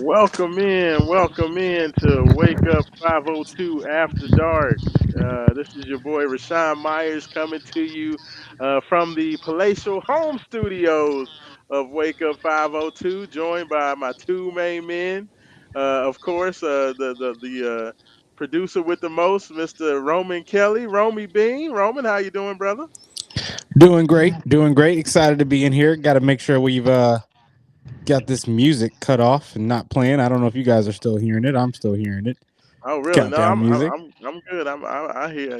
Welcome in to Wake Up 502 After Dark. This is your boy Raashaan Myers coming to you from the palatial home studios of Wake Up 502, joined by my two main men. Of course, the producer with the most, Mr. Roman Kelly, Romy Bean. Roman, how you doing, brother? Doing great, doing great. Excited to be in here. Got to make sure we've got this music cut off and not playing. I don't know if you guys are still hearing it. I'm still hearing it. Oh, really? No, Countdown music. I'm good. I hear,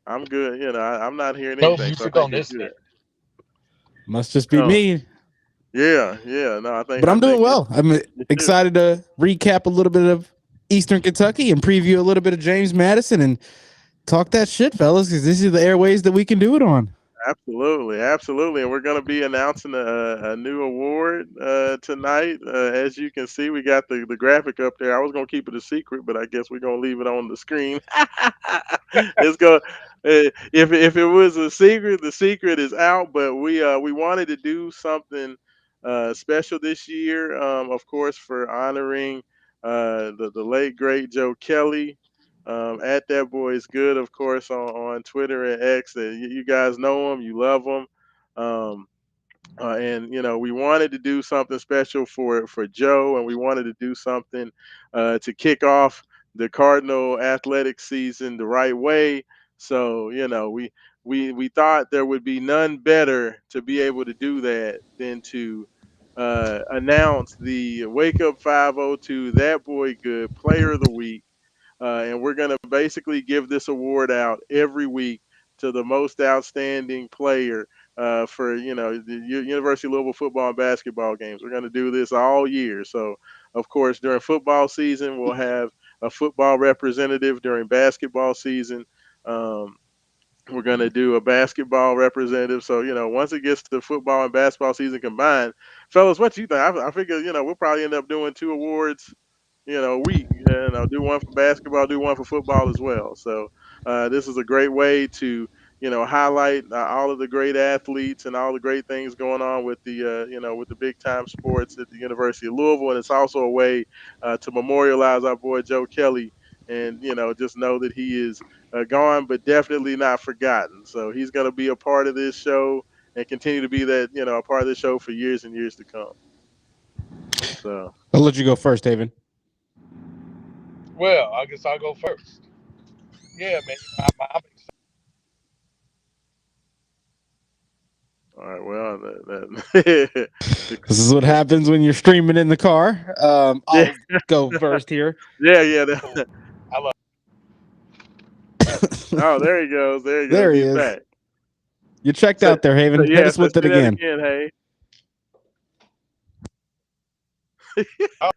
I'm good. I'm not hearing No anything, so I music think on it's this good. end. Must just be Oh, me, yeah. No, but I I'm doing think well. I'm it should. excited to recap a little bit of Eastern Kentucky and preview a little bit of James Madison and talk that shit, fellas, because this is the airways that we can do it on. Absolutely, and we're going to be announcing a new award tonight. As you can see, we got the graphic up there. I was going to keep it a secret, but I guess we're going to leave it on the screen. It's going. If it was a secret, the secret is out. But we wanted to do something special this year, of course, for honoring the late great Joe Kelly. At that boy is good, of course, on Twitter and X. You guys know him, you love him, um, and we wanted to do something special for Joe, and we wanted to do something to kick off the Cardinal athletic season the right way. So we thought there would be none better to be able to do that than to announce the Wake Up 502 That Boy Good Player of the Week, and we're going to basically give this award out every week to the most outstanding player for the University of Louisville football and basketball games. We're going to do this all year. So, of course, during football season, we'll have a football representative. During basketball season, um, we're going to do a basketball representative. So, once it gets to football and basketball season combined, fellas, what you think? I figure, we'll probably end up doing two awards, a week. Do one for basketball, do one for football as well. So, this is a great way to, highlight all of the great athletes and all the great things going on with with the big time sports at the University of Louisville. And it's also a way to memorialize our boy Joe Kelly, and, just know that he is gone, but definitely not forgotten. So he's going to be a part of this show and continue to be that, a part of the show for years and years to come. So, I'll let you go first, Haven. Well, I guess I'll go first. Yeah, man. I'm excited. all right, well, the, This is what happens when you're streaming in the car. yeah, I'll go first here. yeah. I love. Oh, there he goes. There he goes. There he He's is. back. You checked So, out there, Haven. Hit yeah, us so with it say that again. again. Hey, Oh,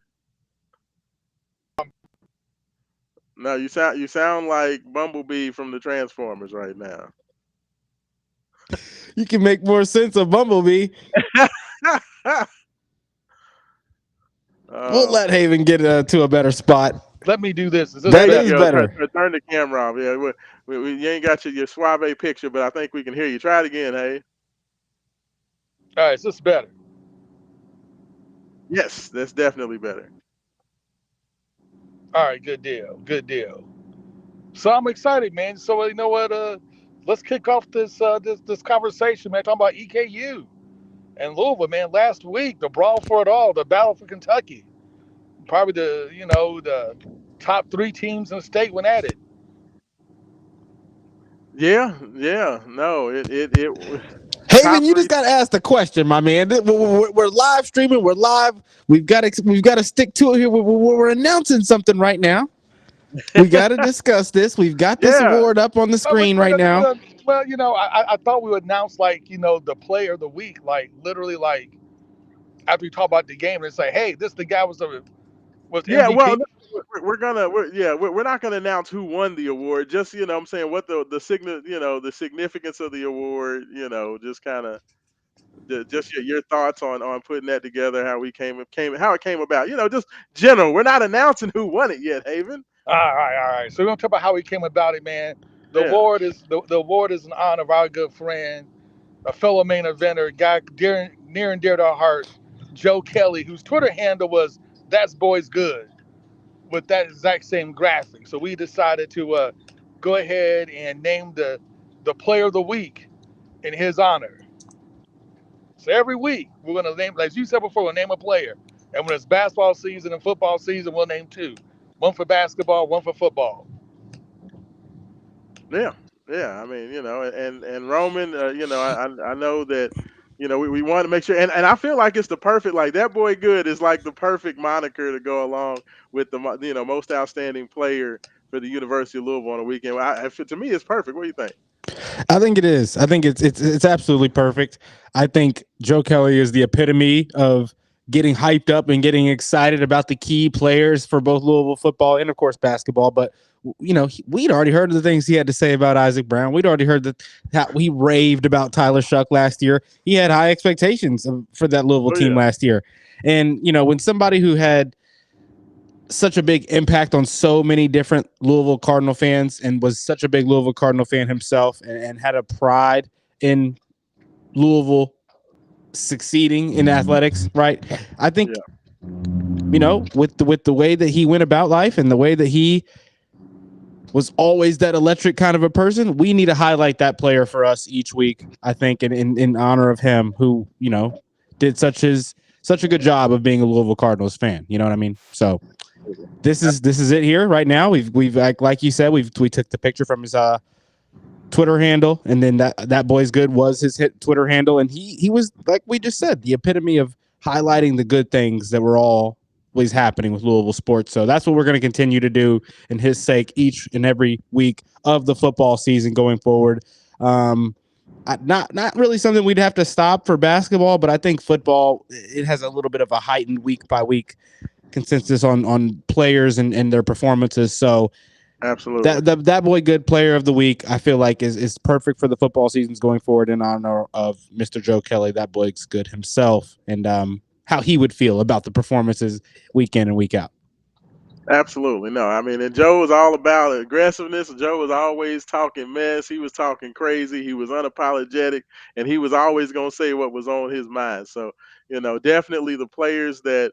no, you sound like Bumblebee from the Transformers right now. You can make more sense of Bumblebee. We'll Oh let man. Haven get to a better spot. let me do this. Is this That There you is better? go. Turn, better. turn turn the camera off. Yeah, you ain't got your suave picture, but I think we can hear you. Try it again, hey. All right, is this better? Yes, that's definitely better. All right, good deal. Good deal. So I'm excited, man. So you know what? Let's kick off this conversation, man. Talking about EKU and Louisville, man. Last week, the brawl for it all, the battle for Kentucky. Probably the top three teams in the state went at it. Yeah. No, it Haven, top you three. just got to ask the question, my man. We're live streaming. We're live. We've got to stick to it here. We're announcing something right now. We got to discuss this. We've got this Yeah, award up on the Well, screen right now. well, I thought we would announce like the player of the week, like literally like after we talk about the game and say, hey, this the guy was yeah. Well, MVP. no, we're not gonna announce who won the award. Just I'm saying what the significance of the award. Just kind of just your thoughts on putting that together, how we came how it came about. Just general. We're not announcing who won it yet, Haven. All right. So we're gonna talk about how he came about it, man. Yeah. The award is in honor of our good friend, a fellow main eventer, a guy near and dear to our heart, Joe Kelly, whose Twitter handle was That's Boys Good with that exact same graphic. So we decided to go ahead and name the player of the week in his honor. So every week we're gonna name, like you said before, we'll name a player. And when it's basketball season and football season, we'll name two. One for basketball, one for football. Yeah, yeah. I mean, and Roman, I know that, we want to make sure, and I feel like it's the perfect, like that boy good is like the perfect moniker to go along with the most outstanding player for the University of Louisville on the weekend. To me, it's perfect. What do you think? I think it is. I think it's absolutely perfect. I think Joe Kelly is the epitome of getting hyped up and getting excited about the key players for both Louisville football and of course basketball. But we'd already heard the things he had to say about Isaac Brown. We'd already heard that how he raved about Tyler Shuck last year. He had high expectations for that Louisville Oh team yeah, last year. And when somebody who had such a big impact on so many different Louisville Cardinal fans and was such a big Louisville Cardinal fan himself and had a pride in Louisville succeeding in athletics, right? I think yeah, with the way that he went about life and the way that he was always that electric kind of a person, we need to highlight that player for us each week. I think in honor of him, who did such a good job of being a Louisville Cardinals fan. You know what I mean? So absolutely. this is it here right now. We've like you said, we took the picture from his Twitter handle, and then that boy's good was his hit Twitter handle, and he was, like we just said, the epitome of highlighting the good things that were always happening with Louisville sports. So that's what we're going to continue to do in his sake each and every week of the football season going forward. Not really something we'd have to stop for basketball, but I think football, it has a little bit of a heightened week by week consensus on players and their performances. So Absolutely. that boy good player of the week, I feel like is perfect for the football seasons going forward in honor of Mr. Joe Kelly. That boy's good himself, and how he would feel about the performances week in and week out. Absolutely. No, I mean, and Joe was all about aggressiveness. Joe was always talking mess. He was talking crazy. He was unapologetic, and he was always going to say what was on his mind. So, definitely the players that,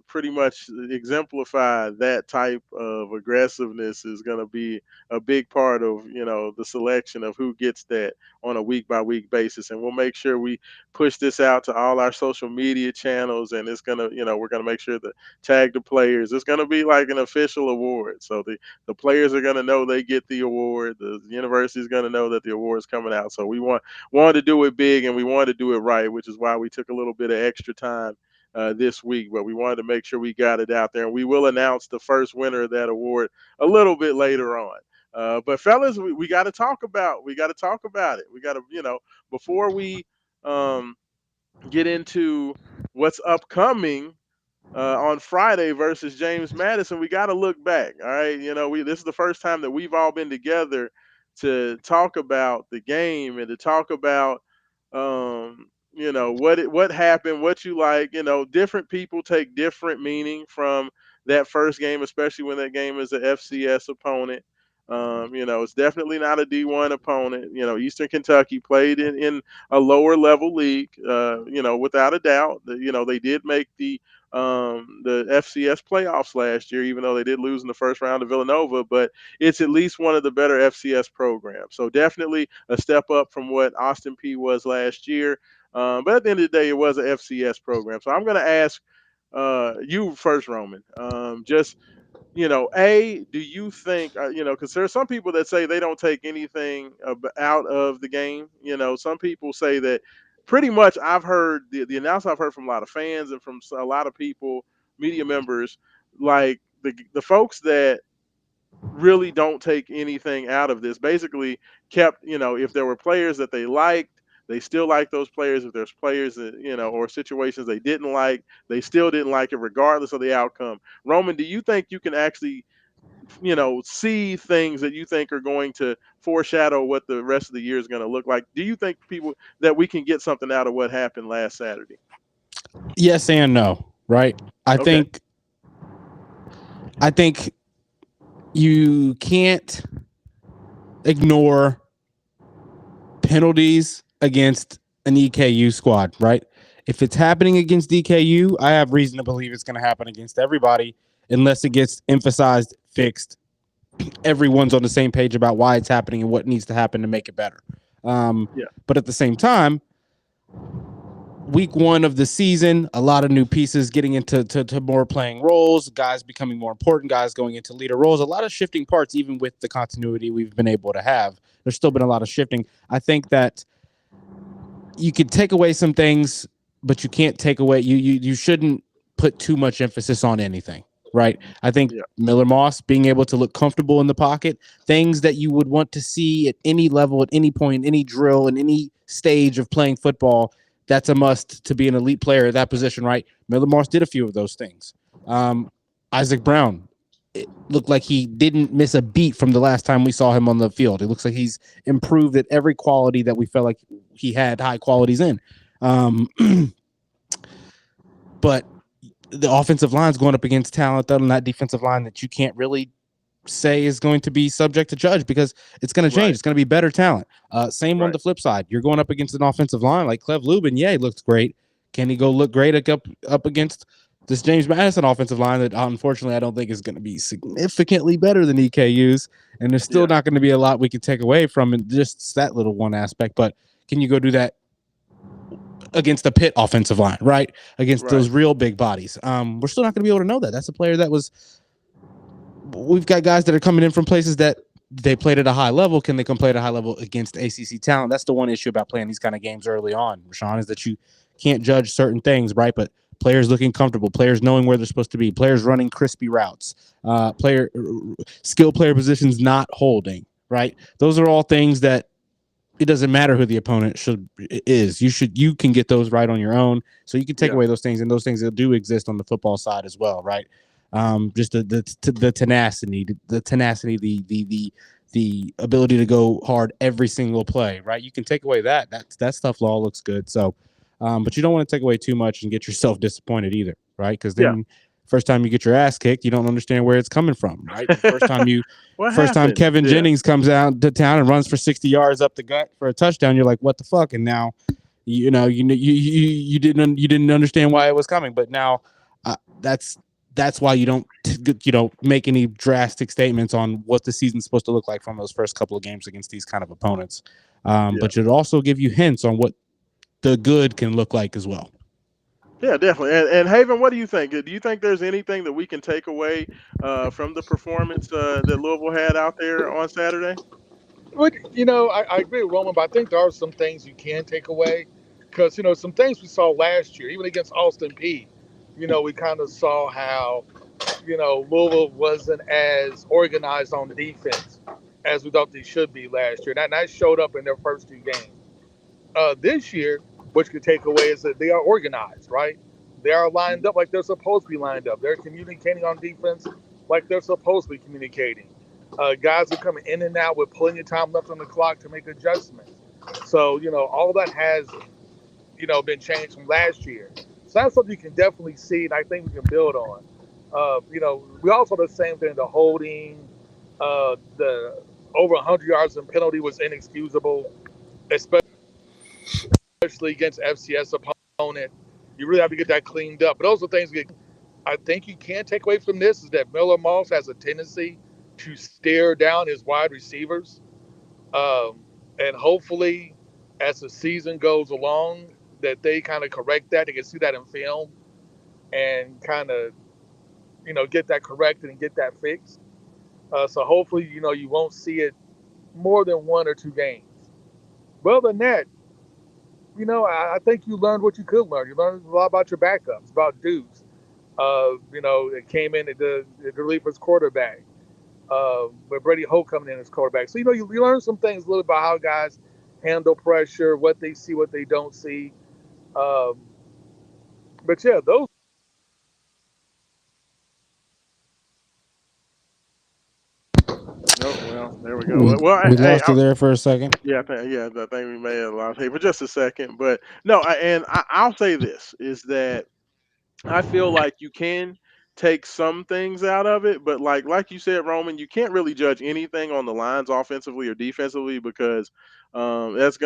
pretty much exemplify that type of aggressiveness is going to be a big part of, the selection of who gets that on a week by week basis. And we'll make sure we push this out to all our social media channels. And it's going to, we're going to make sure that tag the players. It's going to be like an official award. So the players are going to know they get the award. The university is going to know that the award is coming out. So we wanted to do it big, and we wanted to do it right, which is why we took a little bit of extra time this week. But we wanted to make sure we got it out there, and we will announce the first winner of that award a little bit later on. But fellas, we got to talk about it. We got to before we um, get into what's upcoming on Friday versus James Madison, we got to look back. All right, this is the first time that we've all been together to talk about the game and to talk about, what happened, what you like. Different people take different meaning from that first game, especially when that game is a FCS opponent. It's definitely not a D1 opponent. Eastern Kentucky played in a lower level league. Without a doubt, they did make the FCS playoffs last year, even though they did lose in the first round to Villanova. But it's at least one of the better FCS programs. So definitely a step up from what Austin P was last year. But at the end of the day, it was an FCS program. So I'm going to ask you first, Roman. Just do you think, because there are some people that say they don't take anything out of the game. Some people say that pretty much I've heard the announcement I've heard from a lot of fans and from a lot of people, media members, like the folks that really don't take anything out of this basically kept, if there were players that they liked, they still like those players. If there's players that, or situations they didn't like, they still didn't like it regardless of the outcome. Roman, do you think you can actually see things that you think are going to foreshadow what the rest of the year is going to look like? Do you think people that we can get something out of what happened last Saturday? Yes and no, right? I Okay. think I think you can't ignore penalties against an EKU squad, right? If it's happening against DKU, I have reason to believe it's going to happen against everybody unless it gets emphasized, fixed. Everyone's on the same page about why it's happening and what needs to happen to make it better. Yeah. But at the same time, week one of the season, a lot of new pieces getting into to more playing roles, guys becoming more important, guys going into leader roles, a lot of shifting parts, even with the continuity we've been able to have. There's still been a lot of shifting. I think that you could take away some things, but you can't take away you shouldn't put too much emphasis on anything. Right. I think Yeah. Miller Moss being able to look comfortable in the pocket, things that you would want to see at any level, at any point, any drill, in any stage of playing football, that's a must to be an elite player at that position, right? Miller Moss did a few of those things. Um, Isaac Brown, it looked like he didn't miss a beat from the last time we saw him on the field. It looks like he's improved at every quality that we felt like he had high qualities in. Um, but the offensive line's going up against talent on that defensive line that you can't really say is going to be subject to judge because it's going to change. Right. It's going to be better talent. Same on Right. the flip side. You're going up against an offensive line like Clev Lubin. Yeah, he looks great. Can he go look great up against this James Madison offensive line that unfortunately I don't think is going to be significantly better than EKU's, and there's still Yeah. not going to be a lot we can take away from just that little one aspect. But can you go do that against the Pitt offensive line, right? Against Right. those real big bodies. We're still not going to be able to know that. That's a player that was. We've got guys that are coming in from places that they played at a high level. Can they come play at a high level against ACC talent? That's the one issue about playing these kind of games early on, Raashaan, is that you can't judge certain things, right? But players looking comfortable, players knowing where they're supposed to be, players running crispy routes, player skill player positions not holding, right? Those are all things that it doesn't matter who the opponent is. You can get those right on your own. So you can take Yeah. away those things, and those things that do exist on the football side as well, right? Just the tenacity, the ability to go hard every single play, right? You can take away that stuff all looks good. So, but you don't want to take away too much and get yourself disappointed either, right? Because Yeah. then first time you get your ass kicked, you don't understand where it's coming from, right? The What first time happened? Kevin Yeah. Jennings comes out to town and runs for 60 yards up the gut for a touchdown, you're like, what the fuck? And now, you didn't understand why it was coming, but now uh, that's that's why you don't make any drastic statements on what the season's supposed to look like from those first couple of games against these kind of opponents. Yeah. But it'll also give you hints on what the good can look like as well. Yeah, definitely. And Haven, what do you think? Do you think there's anything that we can take away from the performance that Louisville had out there on Saturday? But I agree with Roman, but I think there are some things you can take away because some things we saw last year, even against Austin P. We kind of saw how Louisville wasn't as organized on defense as we thought they should be last year. And that showed up in their first two games. This year, what you could take away is that they are organized, right? They are lined up like they're supposed to be lined up. They're communicating on defense like they're supposed to be communicating. Guys are coming in and out with plenty of time left on the clock to make adjustments. So, all that has, been changed from last year. So that's something you can definitely see, and I think we can build on. We also the same thing. The holding, the over 100 yards in penalty was inexcusable, especially against FCS opponent. You really have to get that cleaned up. But those are things I think you can take away from this is that Miller Moss has a tendency to stare down his wide receivers. And hopefully, as the season goes along, that they kind of correct that. They can see that in film and kind of, get that corrected and get that fixed. So hopefully, you won't see it more than one or two games. Well, than that, I think you learned what you could learn. You learned a lot about your backups, about dudes. It came in at the reliever's quarterback. With Brady Hoke coming in as quarterback. So, you learn some things a little about how guys handle pressure, what they see, what they don't see. Um, but yeah, those. Oh well, there we go. Well, We hey, lost you there for a second. yeah, I think we may have lost here for just a second, but no, I'll say this is that I feel like you can take some things out of it, but like you said, Roman, you can't really judge anything on the lines offensively or defensively because that's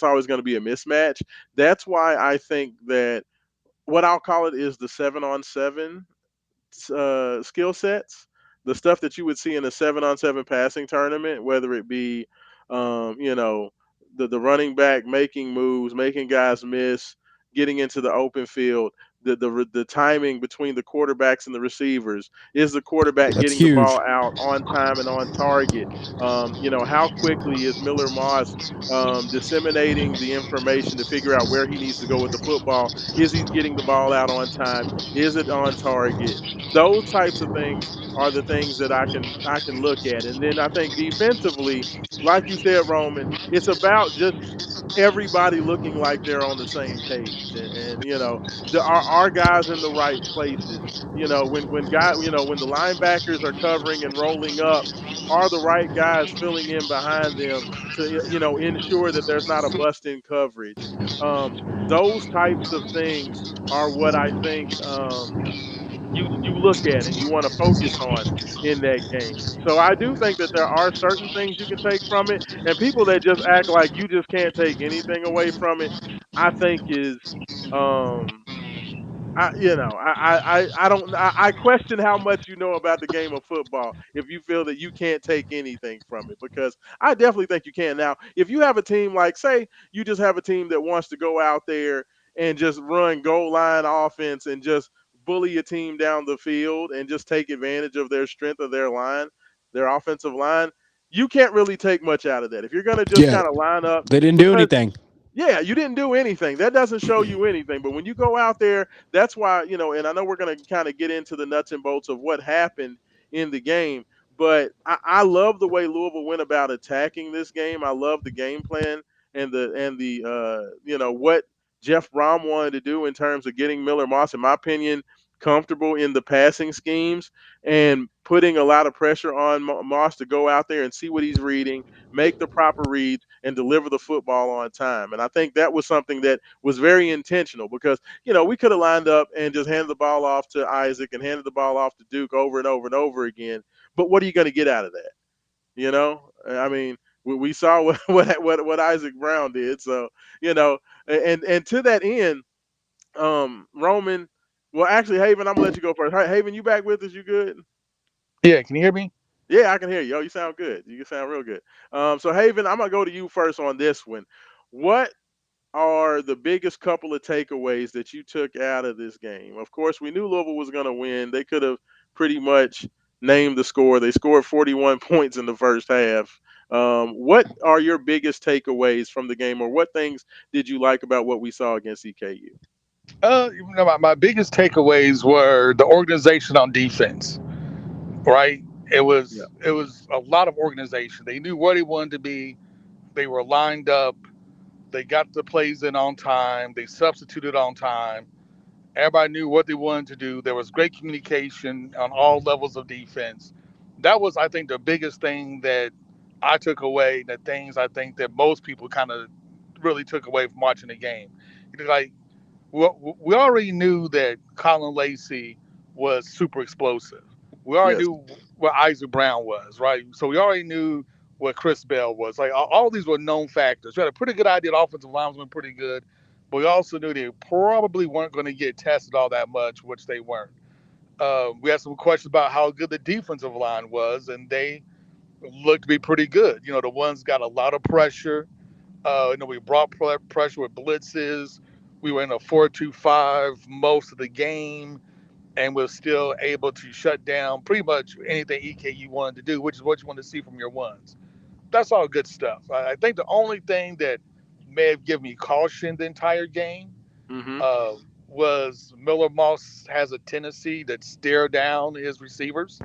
always gonna be a mismatch. That's why I think that what I'll call it is the 7-on-7 skill sets, the stuff that you would see in a 7-on-7 passing tournament, whether it be, you know, the running back making moves, making guys miss, getting into the open field. The timing between the quarterbacks and the receivers, is the quarterback That's getting the ball huge. out on time and on target? How quickly is Miller Moss disseminating the information to figure out where he needs to go with the football? Is he getting the ball out on time? Is it on target? Those types of things are the things that I can look at. And then I think defensively, like you said, Roman, it's about just everybody looking like they're on the same page, and are guys in the right places. When the linebackers are covering and rolling up, are the right guys filling in behind them to ensure that there's not a bust in coverage. Those types of things are what I think you look at and you want to focus on in that game. So I do think that there are certain things you can take from it, and people that just act like you just can't take anything away from it, I think is um I don't I question how much you know about the game of football if you feel that you can't take anything from it, because I definitely think you can. Now, if you have a team, like say you just have a team that wants to go out there and just run goal line offense and just bully a team down the field and just take advantage of their strength of their line, their offensive line, you can't really take much out of that. If you're going to just Yeah, kind of line up, they didn't do because anything. yeah, you didn't do anything. That doesn't show you anything. But when you go out there, that's why, and I know we're going to kind of get into the nuts and bolts of what happened in the game. But I love the way Louisville went about attacking this game. I love the game plan and what Jeff Brom wanted to do in terms of getting Miller Moss, in my opinion, comfortable in the passing schemes and putting a lot of pressure on Moss to go out there and see what he's reading, make the proper reads, and deliver the football on time. And I think that was something that was very intentional because, we could have lined up and just handed the ball off to Isaac and handed the ball off to Duke over and over and over again. But what are you going to get out of that? I mean, we saw what Isaac Brown did. So, you know, and to that end, Roman, well, actually, Haven, I'm going to let you go first. Haven, you back with us? You good? Yeah, can you hear me? Yeah, I can hear you. Oh, you sound good. You sound real good. So Haven, I'm gonna go to you first on this one. What are the biggest couple of takeaways that you took out of this game? Of course, we knew Louisville was gonna win. They could have pretty much named the score. They scored 41 points in the first half. What are your biggest takeaways from the game, or what things did you like about what we saw against EKU? My biggest takeaways were the organization on defense. Right? Yeah. It was a lot of organization. They knew where they wanted to be. They were lined up. They got the plays in on time. They substituted on time. Everybody knew what they wanted to do. There was great communication on all levels of defense. That was, I think, the biggest thing that I took away. The things I think that most people kind of really took away from watching the game. Like, we already knew that Colin Lacey was super explosive. We already Yes. knew what Isaac Brown was, right? So we already knew what Chris Bell was. Like all these were known factors. We had a pretty good idea. The offensive line was pretty good, but we also knew they probably weren't going to get tested all that much, which they weren't. We had some questions about how good the defensive line was, and they looked to be pretty good. The ones got a lot of pressure. We brought pressure with blitzes. We were in a 4-2-5 most of the game, and we're still able to shut down pretty much anything EKU wanted to do, which is what you want to see from your ones. That's all good stuff. I think the only thing that may have given me caution the entire game Mm-hmm. uh, was Miller Moss has a tendency to stare down his receivers.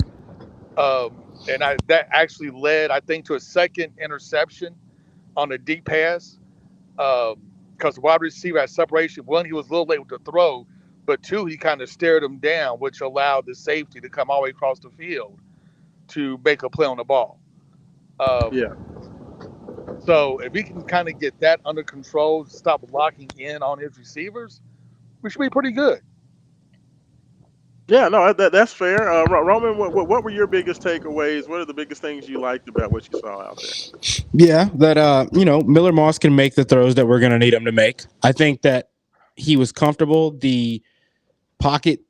That actually led, I think, to a second interception on a deep pass because the wide receiver had separation. One, he was a little late with the throw, but two, he kind of stared him down, which allowed the safety to come all the way across the field to make a play on the ball. Yeah. So if he can kind of get that under control, stop locking in on his receivers, we should be pretty good. Yeah, no, that's fair. Roman, what were your biggest takeaways? What are the biggest things you liked about what you saw out there? Yeah, that Miller Moss can make the throws that we're going to need him to make. I think that he was comfortable. The pocket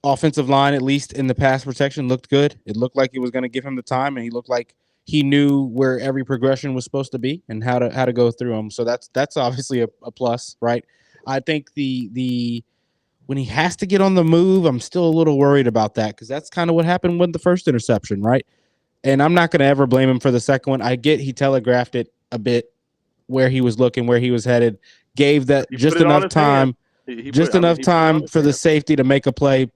offensive line, at least in the pass protection, looked good. It looked like it was going to give him the time, and he looked like he knew where every progression was supposed to be and how to go through them. So that's obviously a plus, right? I think the when he has to get on the move, I'm still a little worried about that because that's kind of what happened with the first interception, right? And I'm not going to ever blame him for the second one. I get he telegraphed it a bit where he was looking, where he was headed, gave that He put it on his hand. I mean, just he enough put it on time his for the hand. safety to make a play.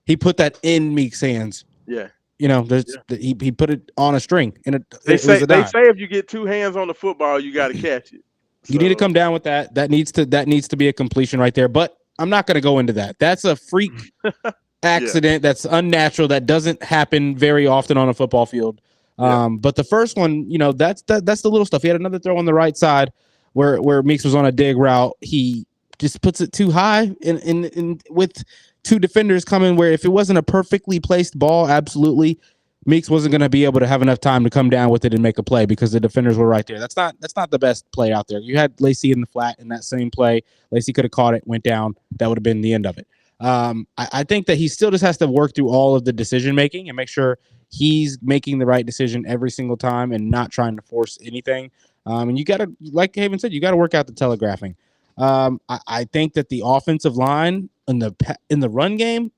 He put that in Meek's hands. Yeah, yeah. He put it on a string, and They it was say a dime. if you get two hands on the football, you got to catch it. You need to So come down with that. That needs to be a completion right there. But I'm not going to go into that. That's a freak yeah, accident. That's unnatural. That doesn't happen very often on a football field. yeah, But the first one, that's the little stuff. He had another throw on the right side where Meeks was on a dig route. He just puts it too high, and with two defenders coming, where if it wasn't a perfectly placed ball, absolutely Meeks wasn't going to be able to have enough time to come down with it and make a play because the defenders were right there. That's not the best play out there. You had Lacey in the flat in that same play. Lacey could have caught it, went down. That would have been the end of it. I think that he still just has to work through all of the decision making and make sure he's making the right decision every single time and not trying to force anything. And you got to, like Haven said, you got to work out the telegraphing. I think that the offensive line in the run game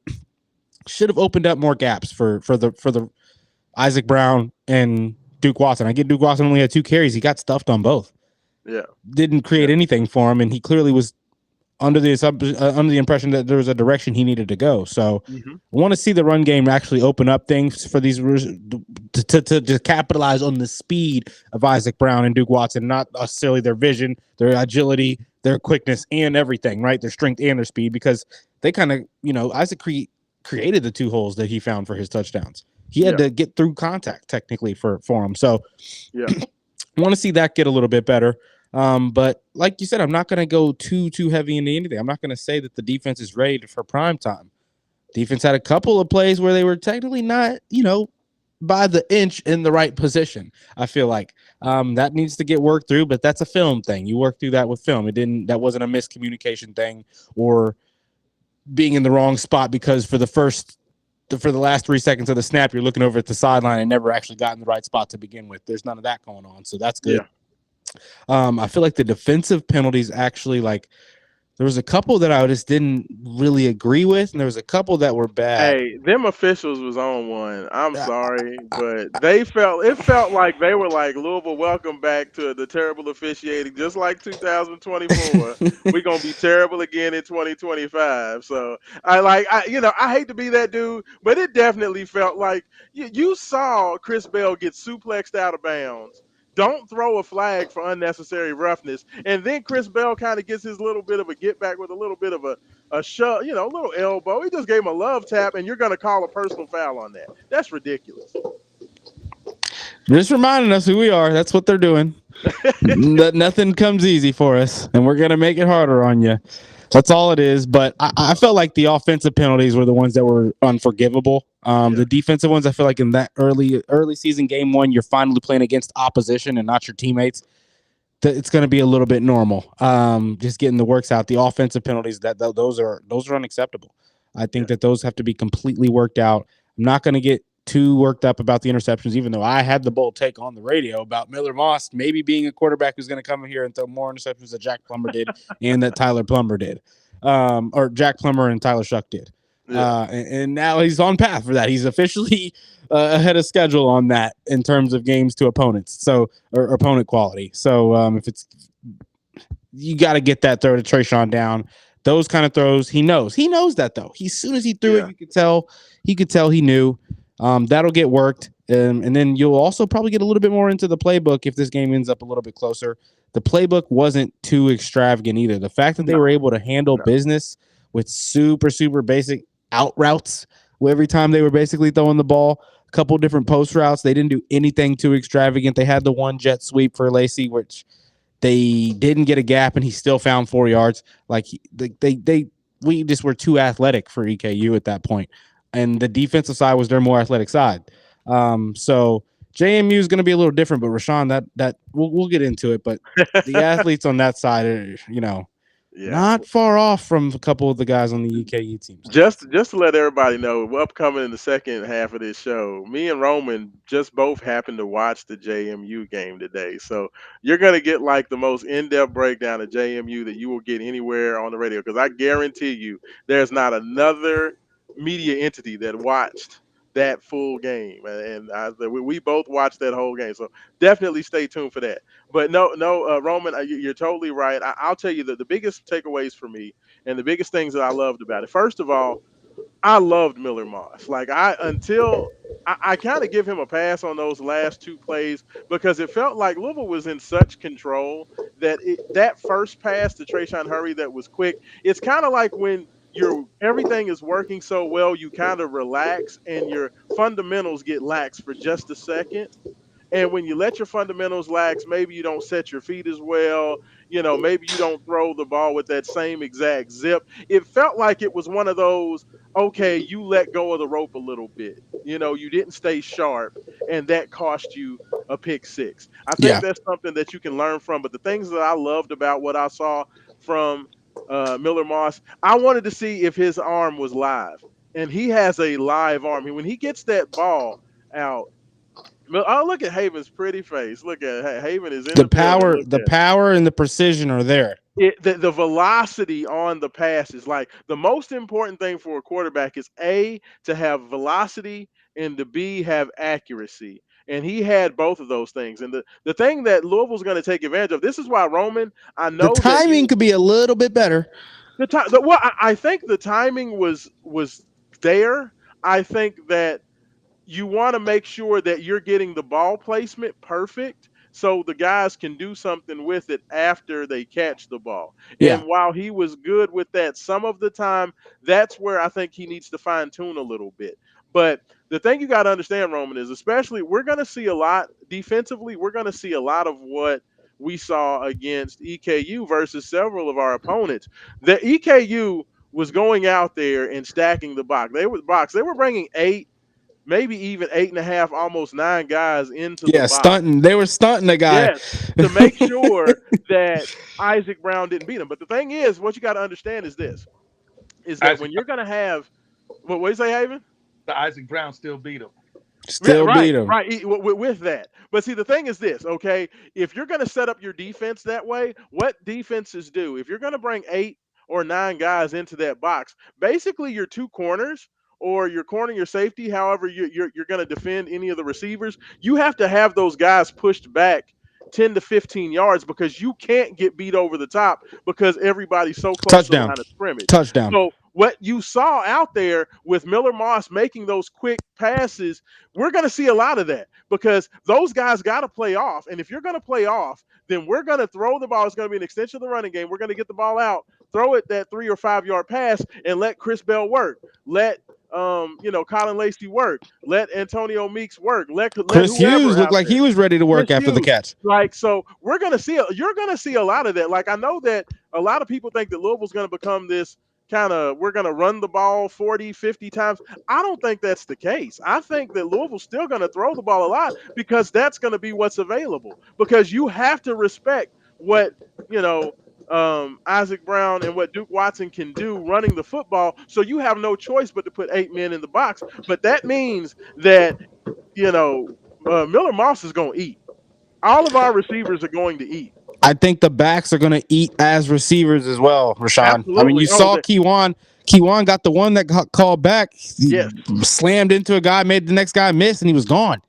should have opened up more gaps for the Isaac Brown and Duke Watson. I get Duke Watson only had 2 carries. He got stuffed on both. yeah, Didn't create yeah. anything for him, and he clearly was under the impression that there was a direction he needed to go. So Hmm. I want to see the run game actually open up things for these to capitalize on the speed of Isaac Brown and Duke Watson, not necessarily their vision, their agility, their quickness, and everything, right? Their strength and their speed, because they kind of, Isaac created the 2 holes that he found for his touchdowns. He had Yeah, to get through contact technically for him. So yeah, I want to see that get a little bit better. But like you said, I'm not going to go too heavy into anything. I'm not going to say that the defense is ready for prime time. Defense had a couple of plays where they were technically not, by the inch in the right position. I feel like that needs to get worked through, but that's a film thing. You work through that with film. That wasn't a miscommunication thing or being in the wrong spot because for the last 3 seconds of the snap, you're looking over at the sideline and never actually got in the right spot to begin with. There's none of that going on, so that's good. yeah. I feel like the defensive penalties actually, like, there was a couple that I just didn't really agree with, and there was a couple that were bad. Hey, them officials was on one. I'm Uh, sorry, but it felt like they were like Louisville, welcome back to the terrible officiating, just like 2024. We're gonna be terrible again in 2025. So I hate to be that dude, but it definitely felt like you saw Chris Bell get suplexed out of bounds. Don't throw a flag for unnecessary roughness, and then Chris Bell kind of gets his little bit of a get back with a little bit of a shove, a little elbow. He just gave him a love tap, and you're going to call a personal foul on that. That's ridiculous. just reminding us who we are. That's what they're doing. Nothing comes easy for us, and we're gonna make it harder on you. That's all it is. But I felt like the offensive penalties were the ones that were unforgivable. Yeah, The defensive ones, I feel like in that early season game one, you're finally playing against opposition and not your teammates. It's going to be a little bit normal. Just getting the works out. The offensive penalties those are unacceptable. I think yeah, that those have to be completely worked out. I'm not going to get too worked up about the interceptions, even though I had the bold take on the radio about Miller Moss maybe being a quarterback who's going to come in here and throw more interceptions that Jack Plummer did and that Tyler Plummer did, or Jack Plummer and Tyler Shuck did. yeah, And now he's on path for that. He's officially ahead of schedule on that in terms of games to opponents. So or opponent quality. So if it's you got to get that throw to Trayshawn down. Those kind of throws, he knows. He knows that though. As soon as he threw it, yeah, you could tell. He could tell he knew. That'll get worked, and then you'll also probably get a little bit more into the playbook if this game ends up a little bit closer. The playbook wasn't too extravagant either. The fact that they no, were able to handle no, business with super basic out routes every time they were basically throwing the ball, a couple different post routes. They didn't do anything too extravagant. They had the one jet sweep for Lacey, which they didn't get a gap, and he still found 4 yards. Like they we just were too athletic for EKU at that point, and the defensive side was their more athletic side. So JMU is going to be a little different, but Rashawn, that we'll get into it. But the athletes on that side are, Yeah. not far off from a couple of the guys on the EKU team side. Just to let everybody know, upcoming in the second half of this show, me and Roman just both happened to watch the JMU game today. So you're gonna get like the most in-depth breakdown of JMU that you will get anywhere on the radio. Because I guarantee you, there's not another media entity that watched that full game, we both watched that whole game. So definitely stay tuned for that. But no, Roman, you're totally right. I'll tell you that the biggest takeaways for me and the biggest things that I loved about it. First of all, I loved Miller Moss. Like I kind of give him a pass on those last two plays because it felt like Louisville was in such control that that first pass to Trayshawn Hurry that was quick. It's kind of like when everything is working so well, you kind of relax and your fundamentals get lax for just a second. And when you let your fundamentals lax, maybe you don't set your feet as well. Maybe you don't throw the ball with that same exact zip. It felt like it was one of those, okay, you let go of the rope a little bit. You didn't stay sharp, and that cost you a pick six. I think Yeah, that's something that you can learn from. But the things that I loved about what I saw from Miller Moss, I wanted to see if his arm was live. And he has a live arm. When he gets that ball out, oh, look at Haven's pretty face. Look at Haven is in the the building. power, Look the at it. power and the precision are there. The velocity on the passes. Like the most important thing for a quarterback is A, to have velocity, and to B, have accuracy. And he had both of those things. And the thing that Louisville's going to take advantage of, this is why Roman, I The know that timing could be a little bit better. the time. Well, I think the timing was there. I think that you want to make sure that you're getting the ball placement perfect so the guys can do something with it after they catch the ball. Yeah, And while he was good with that some of the time, that's where I think he needs to fine tune a little bit. But the thing you got to understand, Roman, is especially we're going to see a lot defensively, we're going to see a lot of what we saw against EKU versus several of our opponents. The EKU was going out there and stacking the box. They were bringing eight, maybe even eight and a half, almost nine guys into the yeah, box. stunting. They were stunting the guy. Yes, to make sure that Isaac Brown didn't beat him. But the thing is, what you got to understand is this: is that Isaac when you're going to have what do you say, Haven? Isaac Brown still beat him. Yeah, Still beat right, him. right. With that, but see, the thing is this, okay? If you're going to set up your defense that way, what defenses do? If you're going to bring eight or nine guys into that box, basically your two corners or your corner, your safety, however you're going to defend any of the receivers, you have to have those guys pushed back 10 to 15 yards because you can't get beat over the top because everybody's so close to the Touchdown. line of scrimmage. Touchdown. So what you saw out there with Miller Moss making those quick passes, we're going to see a lot of that because those guys got to play off. And if you're going to play off, then we're going to throw the ball. It's going to be an extension of the running game. We're going to get the ball out, throw it that 3 or 5 yard pass, and let Chris Bell work. Let Colin Lacey work. Let Antonio Meeks work. Let Chris Hughes whoever looked out like there. he was ready to Chris work after the Hughes. catch. Like, so you're gonna see a lot of that. Like, I know that a lot of people think that Louisville's gonna become this kind of, we're gonna run the ball 40, 50 times. I don't think that's the case. I think that Louisville's still gonna throw the ball a lot because that's gonna be what's available. Because you have to respect what, you know, Isaac Brown and what Duke Watson can do running the football. So you have no choice but to put 8 men in the box. But that means that, you know, Miller Moss is going to eat. All of our receivers are going to eat. I think the backs are going to eat as receivers as well, Rashawn. I mean, Absolutely. you saw Kiwan. Kiwan got the one that got called back. He Yes. slammed into a guy, made the next guy miss, and he was gone.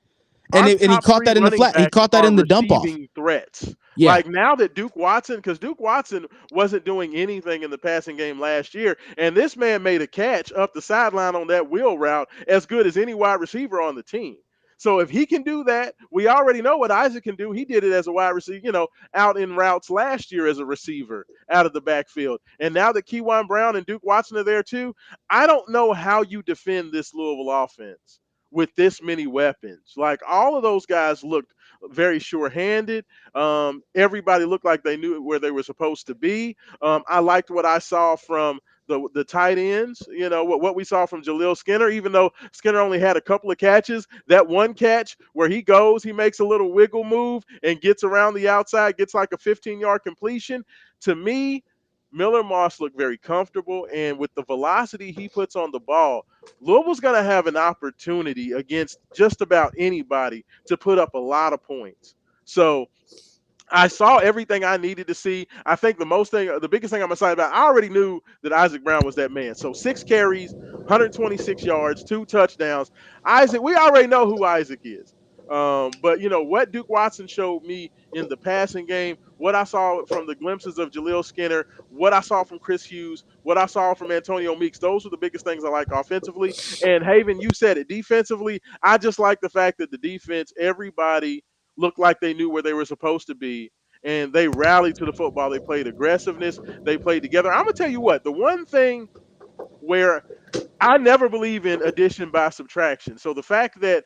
And Our he top caught three that in the running flat. He backs caught that are in the dump off. receiving threats. Yeah. Like now that Duke Watson, because Duke Watson wasn't doing anything in the passing game last year, and this man made a catch up the sideline on that wheel route as good as any wide receiver on the team. So if he can do that, we already know what Isaac can do. He did it as a wide receiver, out in routes last year as a receiver out of the backfield. And now that Keywan Brown and Duke Watson are there too, I don't know how you defend this Louisville offense with this many weapons. Like all of those guys looked very sure-handed. Everybody looked like they knew where they were supposed to be. I liked what I saw from the tight ends. What we saw from Jaleel Skinner, even though Skinner only had a couple of catches, that one catch where he makes a little wiggle move and gets around the outside, gets like a 15-yard completion. To me, Miller Moss looked very comfortable, and with the velocity he puts on the ball, Louisville's going to have an opportunity against just about anybody to put up a lot of points. So I saw everything I needed to see. I think the biggest thing I'm excited about, I already knew that Isaac Brown was that man. So 6 carries, 126 yards, 2 touchdowns. Isaac, we already know who Isaac is. But what Duke Watson showed me in the passing game, what I saw from the glimpses of Jaleel Skinner, what I saw from Chris Hughes, what I saw from Antonio Meeks, those were the biggest things I like offensively. And Haven, you said it, defensively, I just like the fact that the defense, everybody looked like they knew where they were supposed to be, and they rallied to the football. They played aggressiveness. They played together. I'm gonna tell you what. The one thing where I never believe in addition by subtraction. So the fact that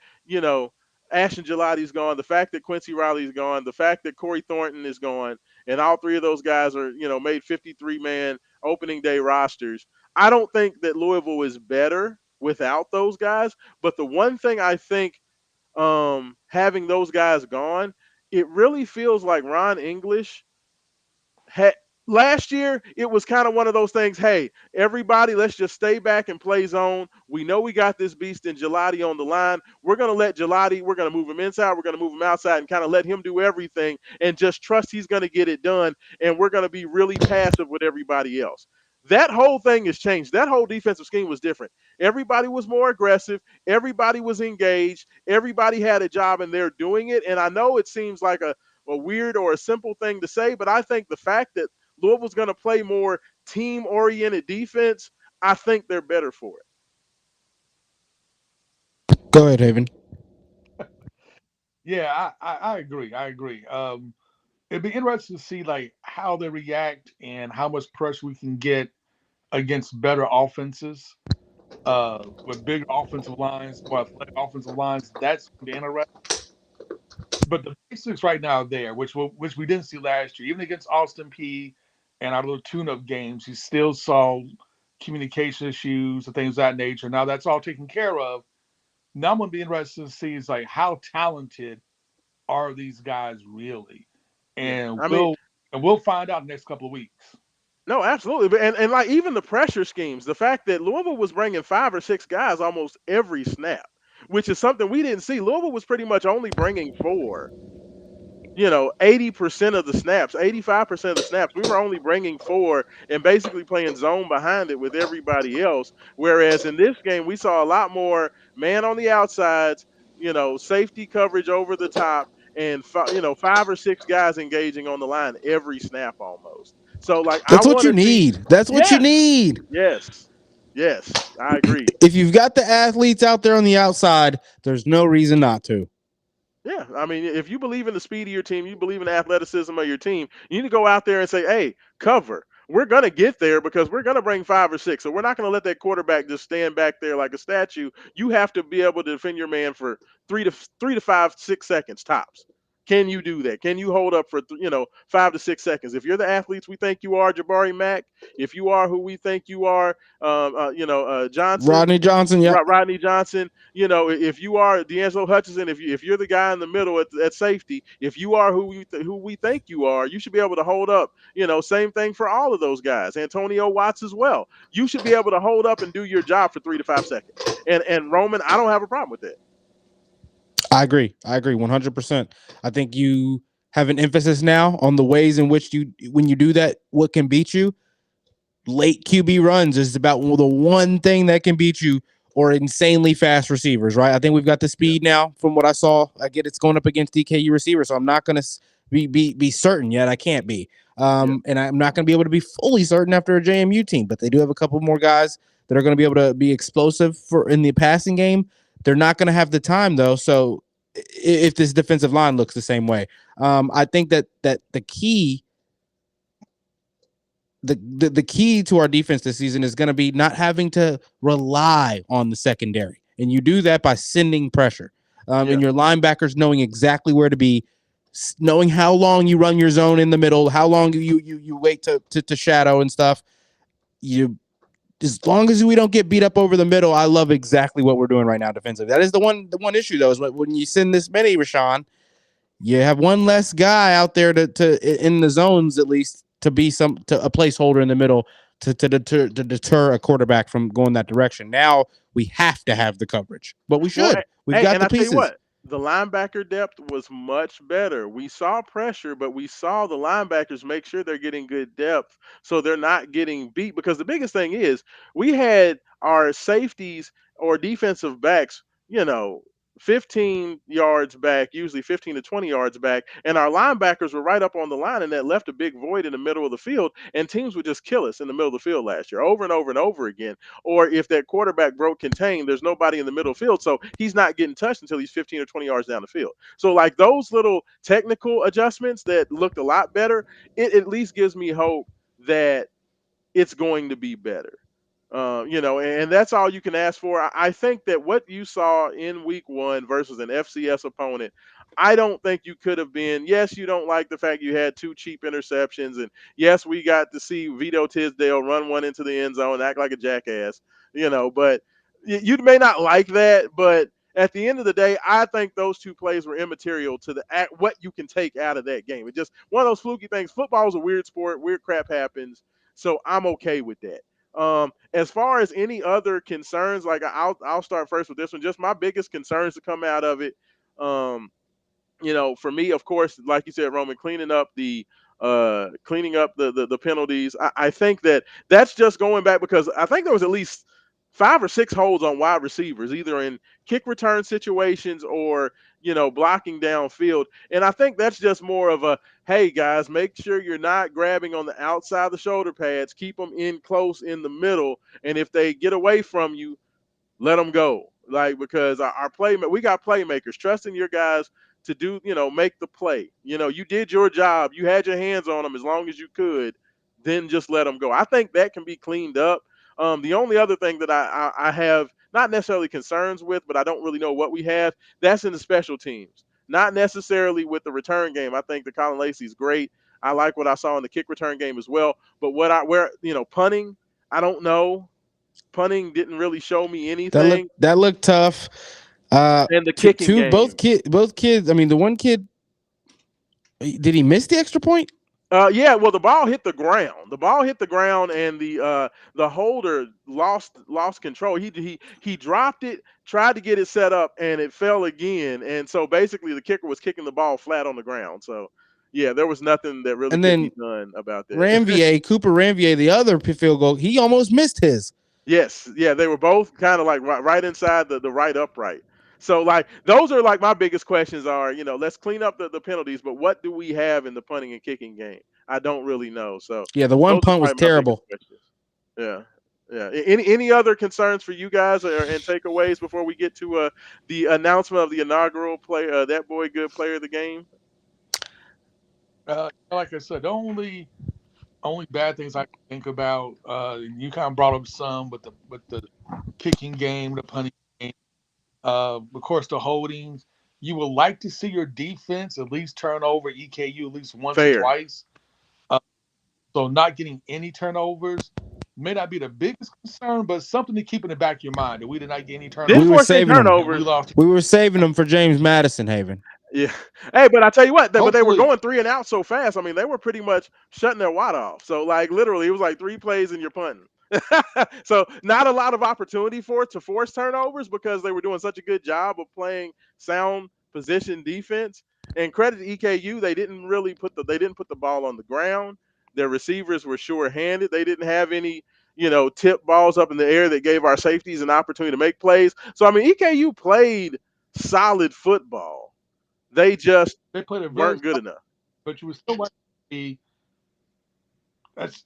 Ashton Gelati's gone, the fact that Quincy Riley's gone, the fact that Corey Thornton is gone, and all three of those guys are made 53-man opening day rosters. I don't think that Louisville is better without those guys. But the one thing I think having those guys gone, it really feels like Ron English had last year. It was kind of one of those things. Hey, everybody, let's just stay back and play zone. We know we got this beast in Gelati on the line. We're gonna let Gelati. We're gonna move him inside. We're gonna move him outside, and kind of let him do everything, and just trust he's gonna get it done. And we're gonna be really passive with everybody else. That whole thing has changed. That whole defensive scheme was different. Everybody was more aggressive. Everybody was engaged. Everybody had a job, and they're doing it. And I know it seems like a weird or a simple thing to say, but I think the fact that Louisville's going to play more team-oriented defense, I think they're better for it. Go ahead, Haven. Yeah, I agree. I agree. It'd be interesting to see like how they react and how much pressure we can get against better offenses, with bigger offensive lines, more athletic offensive lines. That's gonna be interesting. But the basics right now are there, which we didn't see last year. Even against Austin P and our little tune-up games, you still saw communication issues and things of that nature. Now that's all taken care of. Now I'm gonna be interested to see is like how talented are these guys really, Yeah, and I mean, we'll find out in the next couple of weeks. no, absolutely. But and like even the pressure schemes, the fact that Louisville was bringing 5 or 6 guys almost every snap, which is something we didn't see. Louisville was pretty much only bringing 4. 80% of the snaps, 85% of the snaps, we were only bringing 4 and basically playing zone behind it with everybody else. Whereas in this game, we saw a lot more man on the outsides, safety coverage over the top, and 5 or 6 guys engaging on the line every snap almost. So like I That's what want you to see. need. That's what you Yes, need. yes, yes. I agree. If you've got the athletes out there on the outside, there's no reason not to. Yeah, I mean, if you believe in the speed of your team, you believe in the athleticism of your team, you need to go out there and say, "Hey, cover. We're gonna get there because we're gonna bring 5 or 6. So we're not gonna let that quarterback just stand back there like a statue. You have to be able to defend your man for 3 to 5, 6 seconds tops. Can you do that? Can you hold up for 5 to 6 seconds? If you're the athletes we think you are, Jabari Mack, if you are who we think you are, Johnson, Rodney Johnson, yep. Rodney Johnson, if you are D'Angelo Hutchinson, if you're the guy in the middle at safety, if you are who we think you are, you should be able to hold up. Same thing for all of those guys. Antonio Watts as well. You should be able to hold up and do your job for 3 to 5 seconds. And Roman, I don't have a problem with that. I agree. I agree 100%. I think you have an emphasis now on the ways in which when you do that, what can beat you. Late QB runs is about the one thing that can beat you, or insanely fast receivers, right? I think we've got the Yeah, speed now from what I saw. I get it's going up against DKU receivers, so I'm not going to be certain yet. I can't be. yeah, And I'm not going to be able to be fully certain after a JMU team, but they do have a couple more guys that are going to be able to be explosive for in the passing game. They're not going to have the time though. So if this defensive line looks the same way, I think that the key the key to our defense this season is going to be not having to rely on the secondary, and you do that by sending pressure, yeah. and your linebackers knowing exactly where to be, knowing how long you run your zone in the middle, how long you wait to shadow and stuff. You as long as we don't get beat up over the middle, I love exactly what we're doing right now defensively. That is the one issue though is when you send this many, Raashaan, you have one less guy out there to in the zones at least to be some to a placeholder in the middle to deter a quarterback from going that direction. Now we have to have the coverage, but we Well, should. We've hey, got and the I tell you pieces. what, the linebacker depth was much better. We saw pressure, but we saw the linebackers make sure they're getting good depth so they're not getting beat. Because the biggest thing is we had our safeties or defensive backs, you know, 15 yards back, usually 15 to 20 yards back, and our linebackers were right up on the line, and that left a big void in the middle of the field. And teams would just kill us in the middle of the field last year, over and over and over again. Or if that quarterback broke contained, there's nobody in the middle field, so he's not getting touched until he's 15 or 20 yards down the field. So like those little technical adjustments that looked a lot better, it at least gives me hope that it's going to be better. And that's all you can ask for. I think that what you saw in week 1 versus an FCS opponent, I don't think you could have been. Yes, you don't like the fact you had 2 cheap interceptions, and yes, we got to see Vito Tisdale run one into the end zone and act like a jackass. But you may not like that, but at the end of the day, I think those 2 plays were immaterial to what you can take out of that game. It's just one of those fluky things. Football is a weird sport. Weird crap happens. So I'm okay with that. As far as any other concerns, like I'll start first with this one. Just my biggest concerns to come out of it. Um, for me, of course, like you said, Roman, cleaning up the penalties. I think that's just going back because I think there was at least 5 or 6 holds on wide receivers, either in kick return situations or blocking downfield. And I think that's just more of a, hey guys, make sure you're not grabbing on the outside of the shoulder pads. Keep them in close in the middle, and if they get away from you, let them go. Like, because our play, we got playmakers. Trusting your guys to do, make the play. You did your job. You had your hands on them as long as you could. Then just let them go. I think that can be cleaned up. The only other thing that I have not necessarily concerns with, but I don't really know what we have. That's in the special teams. Not necessarily with the return game. I think the Colin Lacey's great. I like what I saw in the kick return game as well. But punting, I don't know. Punting didn't really show me anything. That looked tough. And the kicking Two game. both kids. I mean, the one kid, did he miss the extra point? Yeah, well, the ball hit the ground. The ball hit the ground, and the holder lost control. He dropped it, tried to get it set up, and it fell again. And so basically, the kicker was kicking the ball flat on the ground. So yeah, there was nothing that really And could be then done about that. Cooper Ranvier, the other field goal, he almost missed his. Yes, yeah, they were both kind of like right inside the right upright. So like those are like my biggest questions are, let's clean up the penalties, but what do we have in the punting and kicking game? I don't really know. So Yeah, the one those are punt was probably my biggest terrible. questions. Yeah. Yeah. Any other concerns for you guys and takeaways before we get to the announcement of the inaugural play that boy good player of the game? Like I said, the only bad things I can think about, you kind of brought up some with the kicking game, the punting game, of course the holdings. You would like to see your defense at least turn over EKU at least once or Fair. twice. Uh, so not getting any turnovers may not be the biggest concern, but something to keep in the back of your mind that we did not get any Didn't We were turnovers force any saving them. and we turnovers. lost. We were saving them for James Madison, Haven. Yeah. Hey, but I tell you what, but they were Hopefully, going 3 and out so fast. I mean, they were pretty much shutting their wad off. So like literally, it was like 3 plays and you're punting. So not a lot of opportunity to force turnovers because they were doing such a good job of playing sound position defense. And credit to EKU, they didn't put the ball on the ground. Their receivers were sure-handed. They didn't have any tip balls up in the air that gave our safeties an opportunity to make plays. So I mean, EKU played solid football. They just they played a very weren't good enough. but you would still like to be that's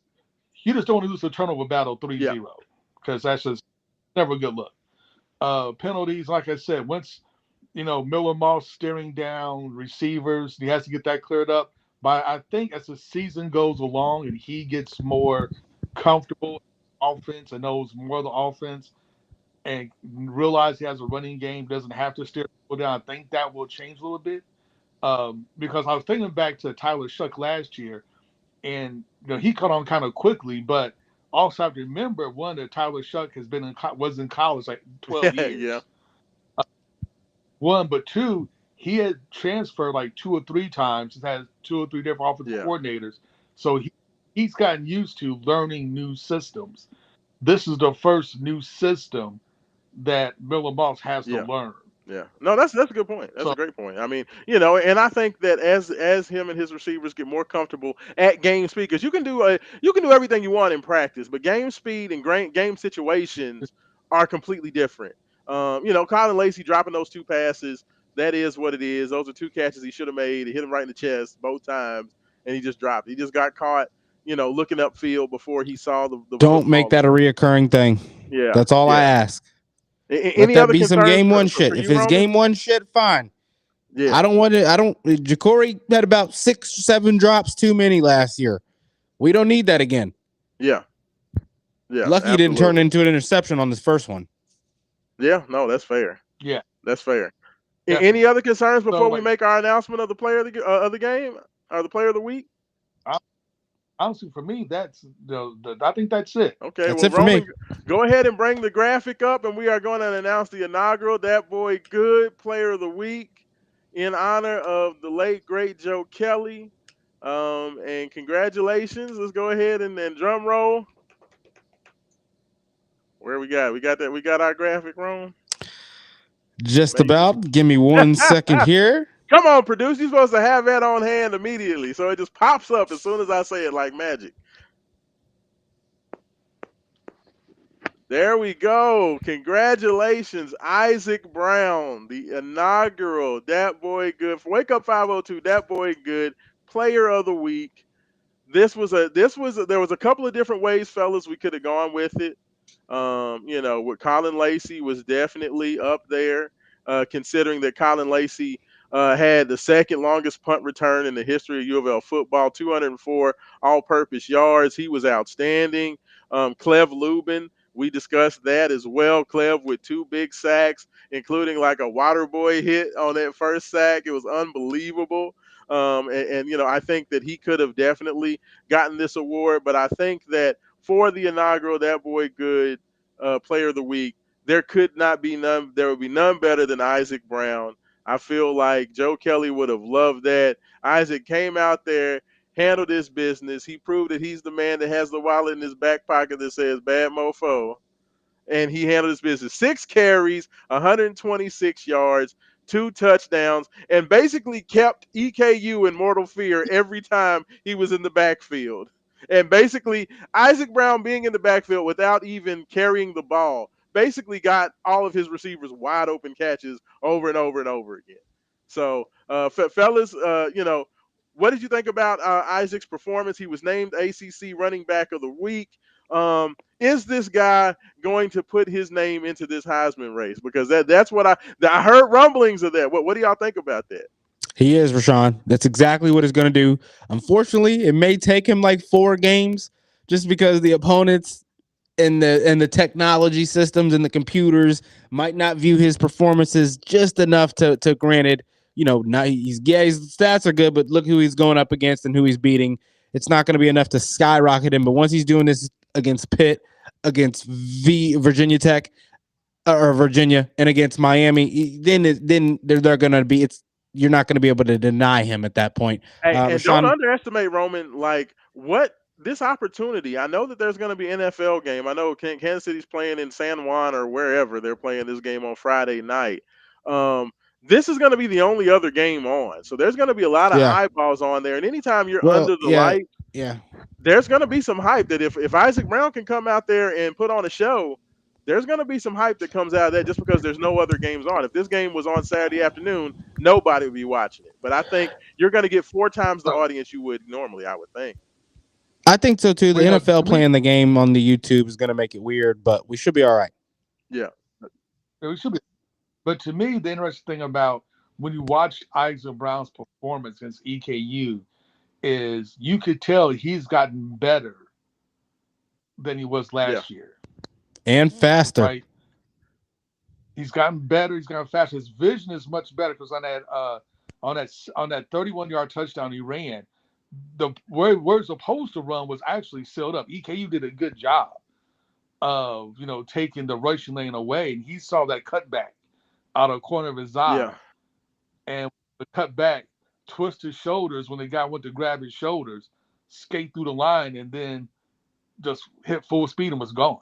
you just don't want to lose the turnover battle three Yeah, zero because that's just never a good look. Penalties, like I said, once Miller Moss staring down receivers, he has to get that cleared up. But I think as the season goes along and he gets more comfortable offense and knows more of the offense and realize he has a running game, doesn't have to stare people down, I think that will change a little bit. Because I was thinking back to Tyler Shuck last year, and he caught on kind of quickly, but Also, I have to remember one that Tyler Shuck has been was in college like 12 Yeah, years. One, but two, he had transferred like two or three times. He's had two or three different offensive yeah, coordinators, so he's gotten used to learning new systems. This is the first new system that Miller Moss has to yeah. learn. Yeah, no, that's a good point. That's a So great point. I mean, and I think that as him and his receivers get more comfortable at game speed, because you can do everything you want in practice, but game speed and game situations are completely different. Colin Lacey dropping those two passes, that is what it is. Those are two catches he should have made. He hit him right in the chest both times, and he just dropped. He just got caught, looking upfield before he saw the Don't make football. that a reacurring thing. Yeah, That's all I yeah. ask. Let Any that other be some concerns game one for shit. If you, it's Roman? game one shit, fine. I Yeah, don't want to. I don't. Ja'Cory had about 6, 7 drops too many last year. We don't need that again. yeah. Yeah, Lucky he didn't turn absolutely. into an interception on this first one. Yeah, no, that's fair. yeah, That's fair. Any definitely. other concerns So before we like make our announcement of the player of the game or the player of the week? I, honestly, for me, that's I think that's it. Okay, That's well, it for me. Roman, go ahead and bring the graphic up, and we are going to announce the inaugural That Boy Good Player of the Week in honor of the late great Joe Kelly. And congratulations. Let's go ahead and drum roll. Where we got? We got that. We got our graphic, Ron. Just Maybe. about. Give me 1 second here. Come on, producer. You're supposed to have that on hand immediately. So it just pops up as soon as I say it like magic. There we go. Congratulations, Isaac Brown, the inaugural Dat Boy Good. Wake Up 502, Dat Boy Good Player of the Week. There was a couple of different ways, fellas, we could have gone with it. With Colin Lacey was definitely up there, considering that Colin Lacey had the second longest punt return in the history of U of L football, 204 all-purpose yards. He was outstanding. Clev Lubin, we discussed that as well. Clev with two big sacks, including like a water boy hit on that first sack. It was unbelievable. I think that he could have definitely gotten this award, but I think that for the inaugural That Boy Good Player of the Week, there would be none better than Isaac Brown. I feel like Joe Kelly would have loved that. Isaac came out there, handled his business. He proved that he's the man that has the wallet in his back pocket that says "bad mofo," and he handled his business. 6 carries, 126 yards, 2 touchdowns, and basically kept EKU in mortal fear every time he was in the backfield. And basically, Isaac Brown being in the backfield without even carrying the ball basically got all of his receivers wide open catches over and over and over again. So, fellas, what did you think about Isaac's performance? He was named ACC Running Back of the Week. Is this guy going to put his name into this Heisman race? Because that's what I heard rumblings of that. What do y'all think about that? He is, Raashaan. That's exactly what he's going to do. Unfortunately, it may take him like 4 games just because the opponents and the technology systems and the computers might not view his performances just enough to granted, not his stats are good, but look who he's going up against and who he's beating. It's not going to be enough to skyrocket him. But once he's doing this against Pitt, against Virginia Tech or Virginia, and against Miami, then they're going to be. It's You're not going to be able to deny him at that point. And don't Raashaan, underestimate Roman. Like what this opportunity. I know that there's going to be NFL game. I know Kansas City's playing in San Juan or wherever they're playing this game on Friday night. Um, this is going to be the only other game on, so there's going to be a lot of yeah. eyeballs on there. And anytime you're Well, under the yeah, light, yeah. there's going to be some hype that if Isaac Brown can come out there and put on a show, there's going to be some hype that comes out of that just because there's no other games on. If this game was on Saturday afternoon, nobody would be watching it. But I think you're going to get 4 times the So, audience you would normally, I would think. I think so too. The well, NFL to me, playing the game on the YouTube is going to make it weird, but we should be all right. Yeah. it should be. But to me, the interesting thing about when you watch Isaac Brown's performance against EKU is you could tell he's gotten better than he was Yeah. last year, And faster. right? He's gotten better. He's gotten faster. His vision is much better because on that 31-yard touchdown he ran, the where it's supposed to run was actually sealed up. EKU did a good job of taking the rushing lane away, and he saw that cutback out of the corner of his Yeah. eye, and the cutback twist his shoulders when the guy went to grab his shoulders, skate through the line, and then just hit full speed and was gone.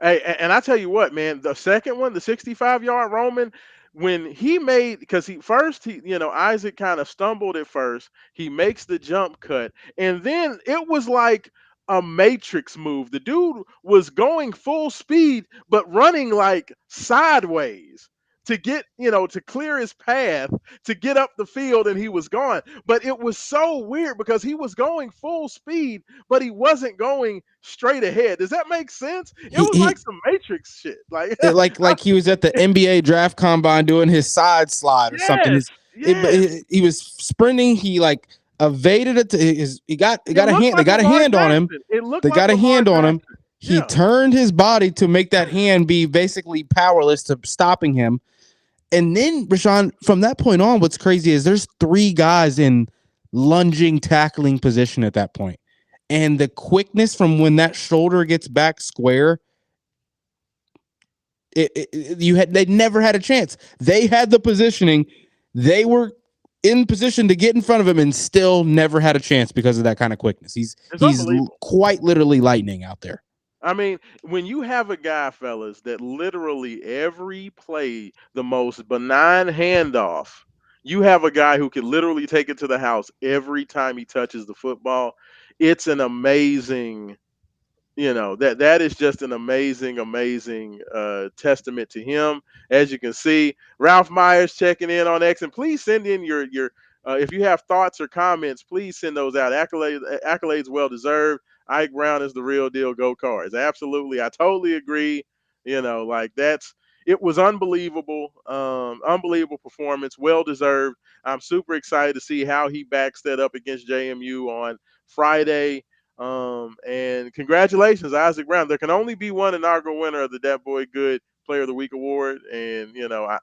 Hey, and I tell you what, man, the second one, the 65-yard Roman, when he made, because he first, Isaac kind of stumbled at first. He makes the jump cut, and then it was like a matrix move. The dude was going full speed, but running like sideways to get, to clear his path to get up the field, and he was gone. But it was so weird because he was going full speed, but he wasn't going straight ahead. Does that make sense? It He was he like some Matrix shit. Like, like he was at the NBA draft combine doing his side slide or something. yes, yes. He was sprinting. He like evaded it. He It got a looked hand. They like got a Lamar hand on him. Jackson. It looked They like got a Lamar hand on him. Jackson. He Yeah. turned his body to make that hand be basically powerless to stopping him. And then Raashaan, from that point on, what's crazy is there's three guys in lunging, tackling position at that point. And the quickness from when that shoulder gets back square, they never had a chance. They had the positioning. They were in position to get in front of him and still never had a chance because of that kind of quickness. It's He's unbelievable. quite literally lightning out there. I mean, when you have a guy, fellas, that literally every play, the most benign handoff, you have a guy who can literally take it to the house every time he touches the football. It's an amazing, that is just an amazing testament to him. As you can see, Ralph Myers checking in on X, and please send in your if you have thoughts or comments, please send those out. Accolades well deserved. Ike Brown is the real deal. Go Cards. Absolutely, I totally agree. Like that's, it was unbelievable. Unbelievable performance, well deserved. I'm super excited to see how he backs that up against JMU on Friday. And congratulations, Isaac Brown. There can only be one inaugural winner of the Dat Boy Good Player of the Week award. And,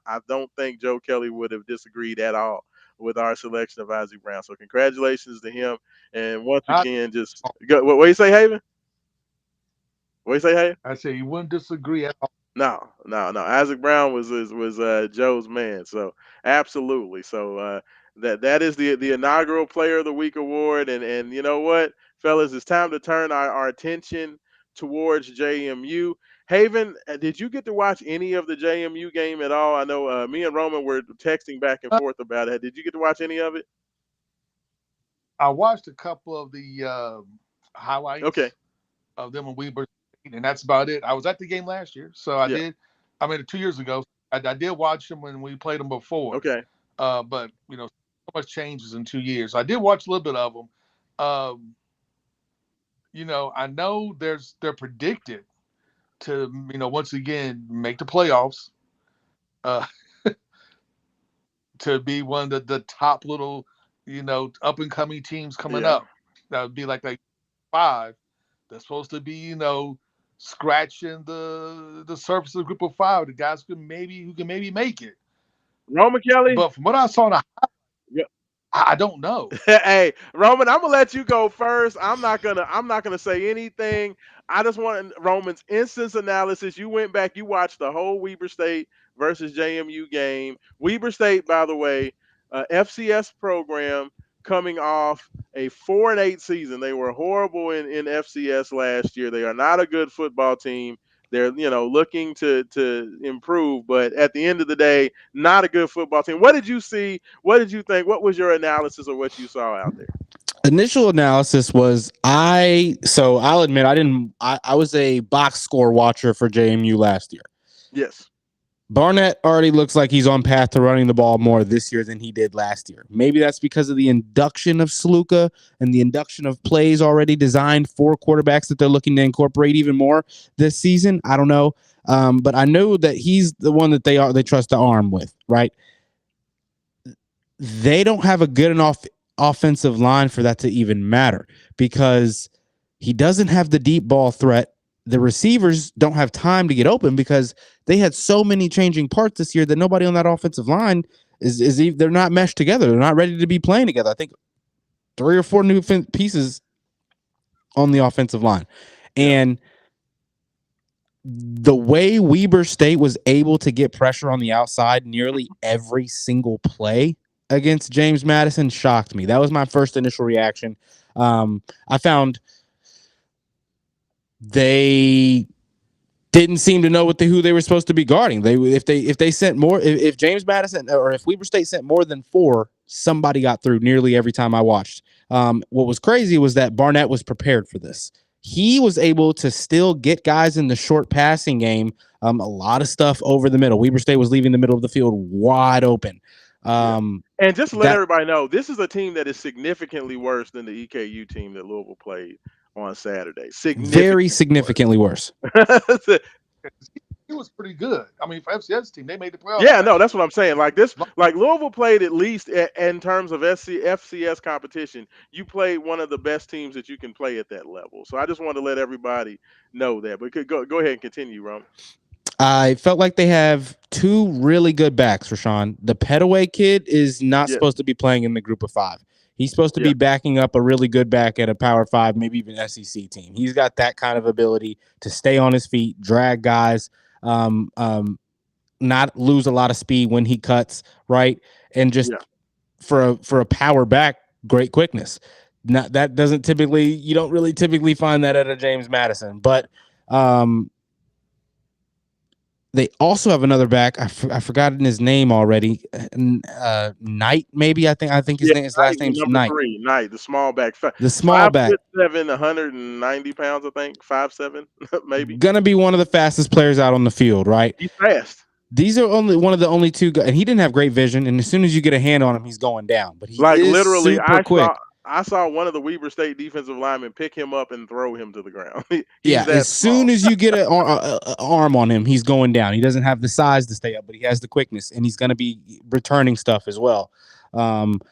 I don't think Joe Kelly would have disagreed at all with our selection of Isaac Brown. So congratulations to him. And once I, again, just go, what do you say, Haven? What do you say, Haven? I say you wouldn't disagree at all. No, no, no. Isaac Brown was Joe's man. So absolutely. So that is the inaugural Player of the Week award. And you know what, fellas, it's time to turn our attention towards JMU. Haven, did you get to watch any of the JMU game at all? I know me and Roman were texting back and forth about it. Did you get to watch any of it? I watched a couple of the Okay. highlights of them in Weber State, and that's about it. I was at the game last year, so I Yeah. did. I mean, 2 years ago, I did watch them when we played them before. Okay. But so much changes in 2 years. I did watch a little bit of them. Um, I know they're predicted to once again make the playoffs, uh, to be one of the top little up and coming teams coming Yeah. up. That would be like five. That's supposed to be scratching the surface of the group of five. The guys who can maybe make it. Roman Kelly. But from what I saw, I don't know. Hey, Roman, I'm gonna let you go first. I'm not gonna say anything. I just want Roman's instance analysis. You went back, you watched the whole Weber State versus JMU game. Weber State, by the way, FCS program coming off a 4-8 season. They were horrible in FCS last year. They are not a good football team. They're looking to improve, but at the end of the day, not a good football team. What did you see? What did you think? What was your analysis of what you saw out there? Initial analysis was so I'll admit I was a box score watcher for JMU last year. Yes. Barnett already looks like he's on path to running the ball more this year than he did last year. Maybe that's because of the induction of Sluka and the induction of plays already designed for quarterbacks that they're looking to incorporate even more this season. I don't know. But I know that he's the one that they trust to arm with, right? They don't have a good enough offensive line for that to even matter because he doesn't have the deep ball threat. The receivers don't have time to get open because they had so many changing parts this year that nobody on that offensive line they're not meshed together. They're not ready to be playing together. I think three or four new pieces on the offensive line. Yeah. And the way Weber State was able to get pressure on the outside nearly every single play against James Madison shocked me. That was my first initial reaction. I found they didn't seem to know who they were supposed to be guarding. If they sent more, if James Madison or if Weber State sent more than four, somebody got through nearly every time I watched. What was crazy was that Barnett was prepared for this. He was able to still get guys in the short passing game. A lot of stuff over the middle. Weber State was leaving the middle of the field wide open. Yeah. And just to let That everybody know, this is a team that is significantly worse than the EKU team that Louisville played on Saturday. very Significantly significantly worse. worse. He was pretty good. I mean, for FCS team, they made the playoffs Yeah, no, last that's year. what I'm saying. Like this, like Louisville played at least in terms of FCS competition. You played one of the best teams that you can play at that level. So I just wanted to let everybody know that. But go ahead and continue, Ron. I felt like they have two really good backs, Raashaan. The Petaway kid is not Yeah, supposed to be playing in the group of five. He's supposed to yeah, be backing up a really good back at a Power Five, maybe even SEC team. He's got that kind of ability to stay on his feet, drag guys, um, um, not lose a lot of speed when he cuts, right? And just yeah. for a power back, great quickness. Not that doesn't typically you don't really typically find that at a James Madison, but um, they also have another back. I forgotten his name already. Knight, maybe. I think Yeah, his Knight last was name's number Knight. 3, Knight, the small back, The small five back, foot seven, 190 pounds, I think, 5'7", maybe. gonna be one of the fastest players out on the field, right? He's fast. These are only one of the only two guys, and he didn't have great vision. And as soon as you get a hand on him, he's going down. But he Like is literally, super quick. I saw one of the Weber State defensive linemen pick him up and throw him to the ground. He's Yeah, that as small. soon as you get an arm on him, he's going down. He doesn't have the size to stay up, but he has the quickness, and he's going to be returning stuff as well.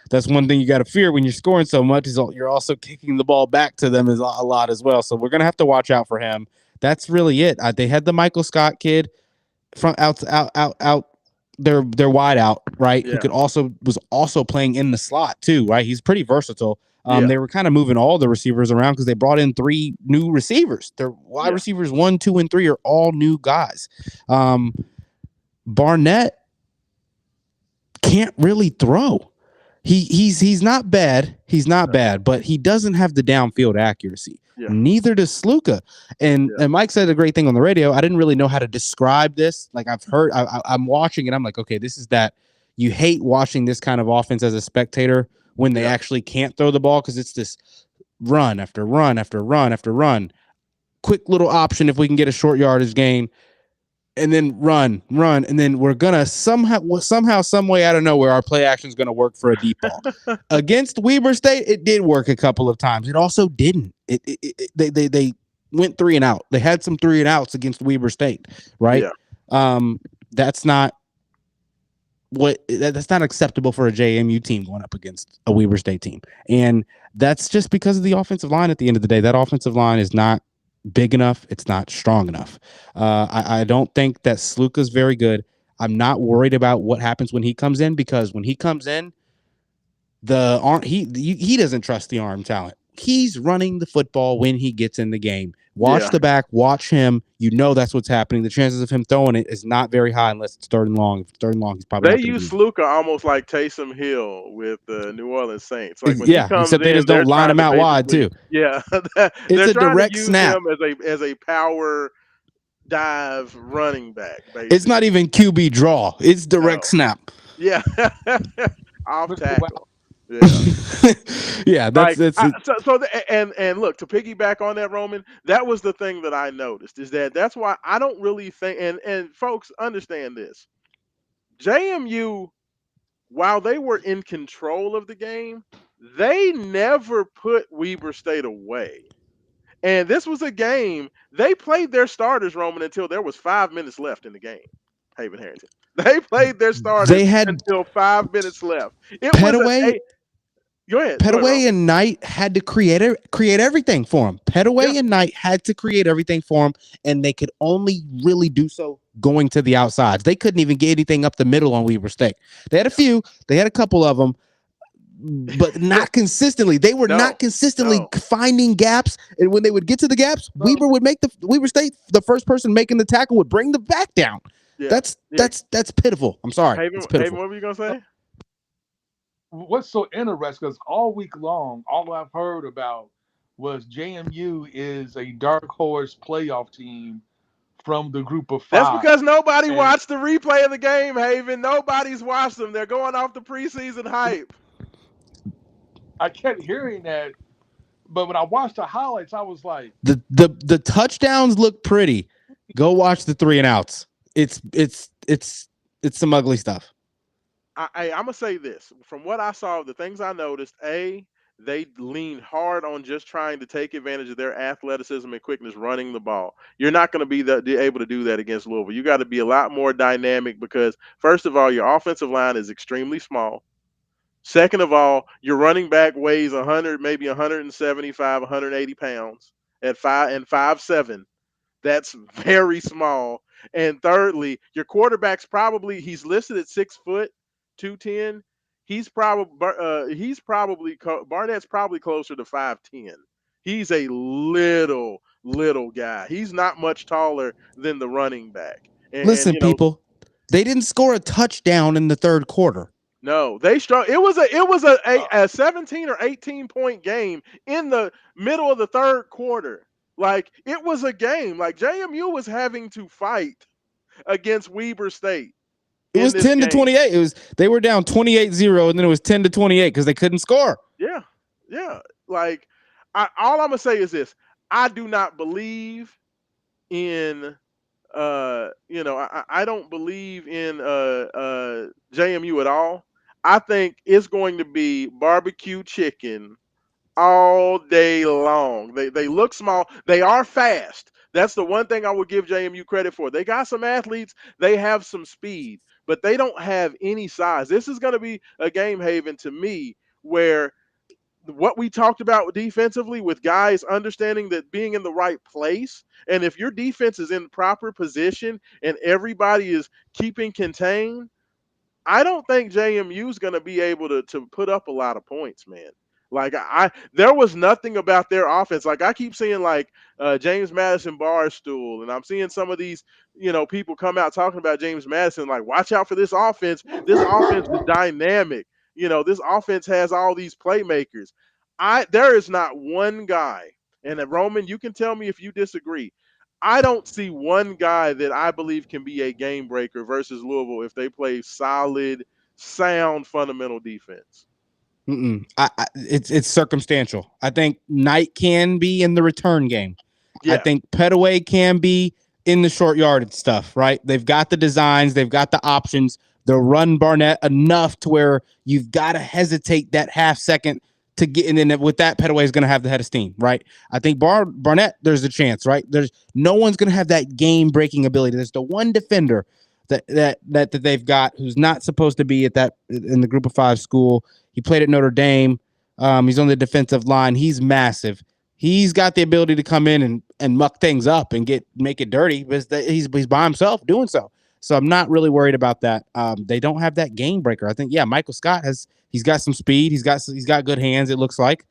That's one thing you got to fear when you're scoring so much is you're also kicking the ball back to them is a lot as well. So we're going to have to watch out for him. That's really it. They had the Michael Scott kid from out their wide out, right? Who Yeah, could also was also playing in the slot too, right? He's pretty versatile. yeah, They were kind of moving all the receivers around because they brought in three new receivers. Their wide yeah. receivers 1, 2, and 3 are all new guys. Barnett can't really throw. He's not bad. He's not No, bad, but he doesn't have the downfield accuracy. yeah, Neither does Sluka. And yeah. and Mike said a great thing on the radio. I didn't really know how to describe this. Like I've heard, I'm watching it. I'm like, okay, this is that. You hate watching this kind of offense as a spectator when they Yeah. actually can't throw the ball because it's this run after run after run after run. Quick little option if we can get a short yardage gain, and then run, and then we're gonna somehow, some way out of nowhere, our play action is gonna work for a deep ball. Against Weber State, it did work a couple of times. It also didn't. They went 3 and out. They had some 3 and outs against Weber State, right? Yeah. That's not that's not acceptable for a JMU team going up against a Weber State team, and that's just because of the offensive line. At the end of the day, that offensive line is not big enough. It's not strong enough. I don't think that Sluka's very good. I'm not worried about what happens when he comes in because when he comes in, the arm he doesn't trust the arm talent. He's running the football when he gets in the game. Watch Yeah. the back, watch him. You know that's what's happening. The chances of him throwing it is not very high unless it's third and long. If it's third and long, he's probably They not going to use do Sluka almost like Taysom Hill with the New Orleans Saints. Like it. when he Yeah, comes except they in, just they're don't line trying him to out wide basically, too. yeah, It's they're a trying to direct use snap. him as a power dive running back, It's not basically. even QB draw. It's direct No. snap. Yeah. Off Mr. tackle. Yeah. Yeah, Like that's it. and look, to piggyback on that, Roman, that was the thing that I noticed is that's why I don't really think and folks understand this. JMU, while they were in control of the game, they never put Weber State away. And this was a game they played their starters, Roman, until there was 5 minutes left in the game. Haven Harrington. They played their starters They had until 5 minutes left. It was an Petaway eight. Go ahead, Roman. Petaway and Knight had to create everything for him. Yeah, Petaway and Knight had to create everything for him, and they could only really do so going to the outsides. They couldn't even get anything up the middle on Weber State. They had a few, they had a couple of them. but not consistently. They were No, not consistently no, finding gaps, and when they would get to the gaps, No, Weber State, the first person making the tackle would bring the back down. yeah, That's yeah. that's that's pitiful. I'm sorry, it's Haven, pitiful. what were you gonna say? what's so interesting is all week long, all I've heard about was JMU is a dark horse playoff team from the group of That's five. because nobody And watched the replay of the game, Haven. Nobody's watched them. They're going off the preseason hype. I kept hearing that, but when I watched the highlights, I was like, The touchdowns look pretty. Go watch the three and outs. It's some ugly stuff. I'm gonna say this from what I saw, the things I noticed. They leaned hard on just trying to take advantage of their athleticism and quickness running the ball. You're not going to able to do that against Louisville. You got to be a lot more dynamic because first of all, your offensive line is extremely small. Second of all, your running back weighs 100, maybe 175, 180 pounds at 5'7". That's very small. And thirdly, your quarterback's probably he's listed at 6 foot, 210. Barnett's probably closer to 5'10". He's a little guy. He's not much taller than the running back. And Listen, people, they didn't score a touchdown in the third quarter. no, they struggled. It was uh, a 17 or 18 point game in the middle of the third quarter. Like it was a game. Like JMU was having to fight against Weber State It in was this 10 to game. 28. They were down 28-0, and then it was 10 to 28 because they couldn't score. Yeah, yeah. Like all I'm gonna say is this: I do not believe in I don't believe in JMU at all. I think it's going to be barbecue chicken all day long. They look small. They are fast. That's the one thing I would give JMU credit for. They got some athletes. They have some speed, but they don't have any size. This is going to be a game, Haven, to me where what we talked about defensively with guys understanding that being in the right place, and if your defense is in proper position and everybody is keeping contained, I don't think JMU is going to be able to put up a lot of points, man. Like there was nothing about their offense. Like I keep seeing like James Madison Barstool, and I'm seeing some of these people come out talking about James Madison. Like watch out for this offense. This offense is dynamic. This offense has all these playmakers. There is not one guy, and Roman, you can tell me if you disagree. I don't see one guy that I believe can be a game breaker versus Louisville if they play solid, sound, fundamental defense. It's circumstantial. I think Knight can be in the return game. I Yeah, think Petaway can be in the short yardage stuff, right? They've got the designs, they've got the options. They'll run Barnett enough to where you've got to hesitate that half second to get, and then with that, Petaway is going to have the head of steam, right? I think Barnett, there's a chance, right? There's no one's going to have that game breaking ability. There's the one defender that they've got who's not supposed to be at that in the group of five school. He played at Notre Dame. He's on the defensive line. He's massive. He's got the ability to come in and muck things up and make it dirty, but he's by himself doing so. So I'm not really worried about that. They don't have that game breaker. I think Michael Scott he's got some speed. He's got good hands. It looks like.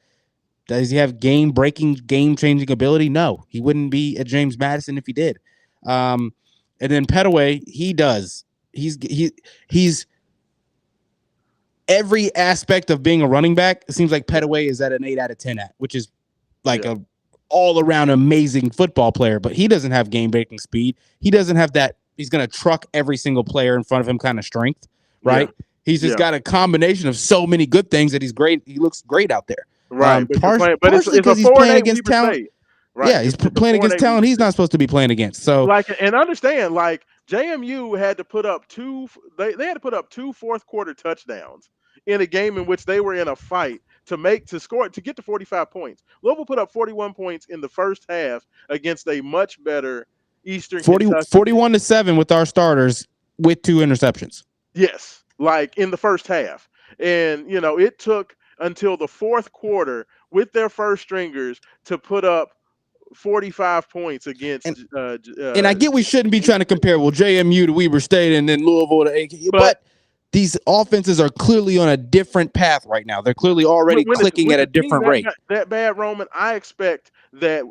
Does he have game breaking, game changing ability? No, he wouldn't be a James Madison if he did. Um, and then Petaway, he does. He's every aspect of being a running back. It seems like yeah, Petaway is at an 8 out of 10 at, which is like yeah, a all around amazing football player. But he doesn't have game breaking speed. He doesn't have that. He's going to truck every single player in front of him kind of strength, yeah, right? He's just yeah. got a combination of so many good things that he's great. He looks great out there. Right, but you're playing, but Partially it's a because he's four and playing eight against Weber talent. State. Right, Yeah, he's it's a playing four and against eight Weber talent he's State. not supposed to be playing against. So Like and understand, like JMU had to put up they had to put up two fourth quarter touchdowns in a game in which they were in a fight to score to get to 45 points. Louisville put up 41 points in the first half against a much better Eastern 40, Kentucky team. 41-7 with our starters with 2 interceptions. Yes, like in the first half. And it took until the fourth quarter with their first stringers to put up 45 points And against and I get we shouldn't be Weber trying to State. compare JMU to Weber State and then Louisville to AK, But but these offenses are clearly on a different path right now. They're clearly already clicking With at a a team different rate. that bad, Roman, I expect that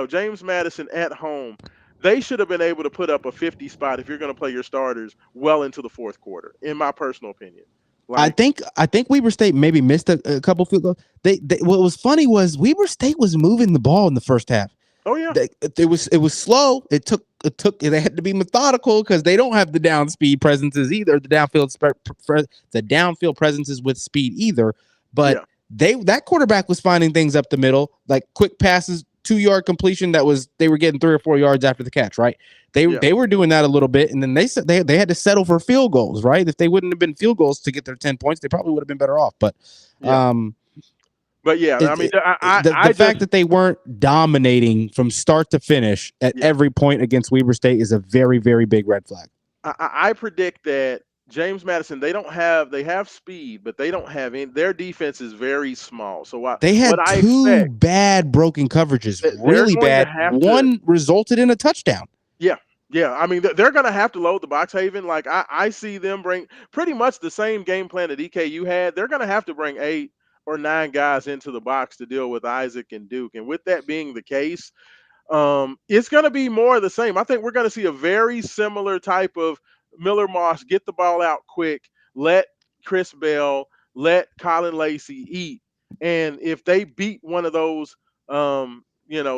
James Madison at home, they should have been able to put up a 50 spot if you're going to play your starters well into the fourth quarter. In my personal opinion, like, I think Weber State maybe missed a couple field goals. What was funny was Weber State was moving the ball in the first half. oh yeah, It was slow. They had to be methodical because they don't have the down speed presences either. The downfield presences with speed either. But yeah, that quarterback was finding things up the middle, like quick passes, 2 yard completion. They were getting 3 or 4 yards after the catch, right? yeah, They were doing that a little bit, and then they said they had to settle for field goals, right? If they wouldn't have been field goals to get their 10 points, they probably would have been better off. But yeah. um, But yeah, I mean, the I fact just that they weren't dominating from start to finish at yeah, every point against Weber State is a very, very big red flag. I predict that James Madison, they have speed, but they don't have any. Their defense is very small. So They what had I two expect bad broken coverages, that they're really going to bad. have to. One resulted in a touchdown. Yeah, yeah. I mean, they're going to have to load the box, Haven. Like I see them bring pretty much the same game plan that EKU had. They're going to have to bring 8 or 9 guys into the box to deal with Isaac and Duke. And with that being the case, it's going to be more of the same. I think we're going to see a very similar type of Miller Moss get the ball out quick, let Chris Bell, let Colin Lacey eat, and if they beat one of those,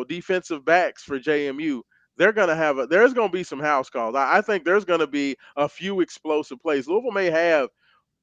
defensive backs for JMU, there's going to be some house calls. I think there's going to be a few explosive plays. Louisville may have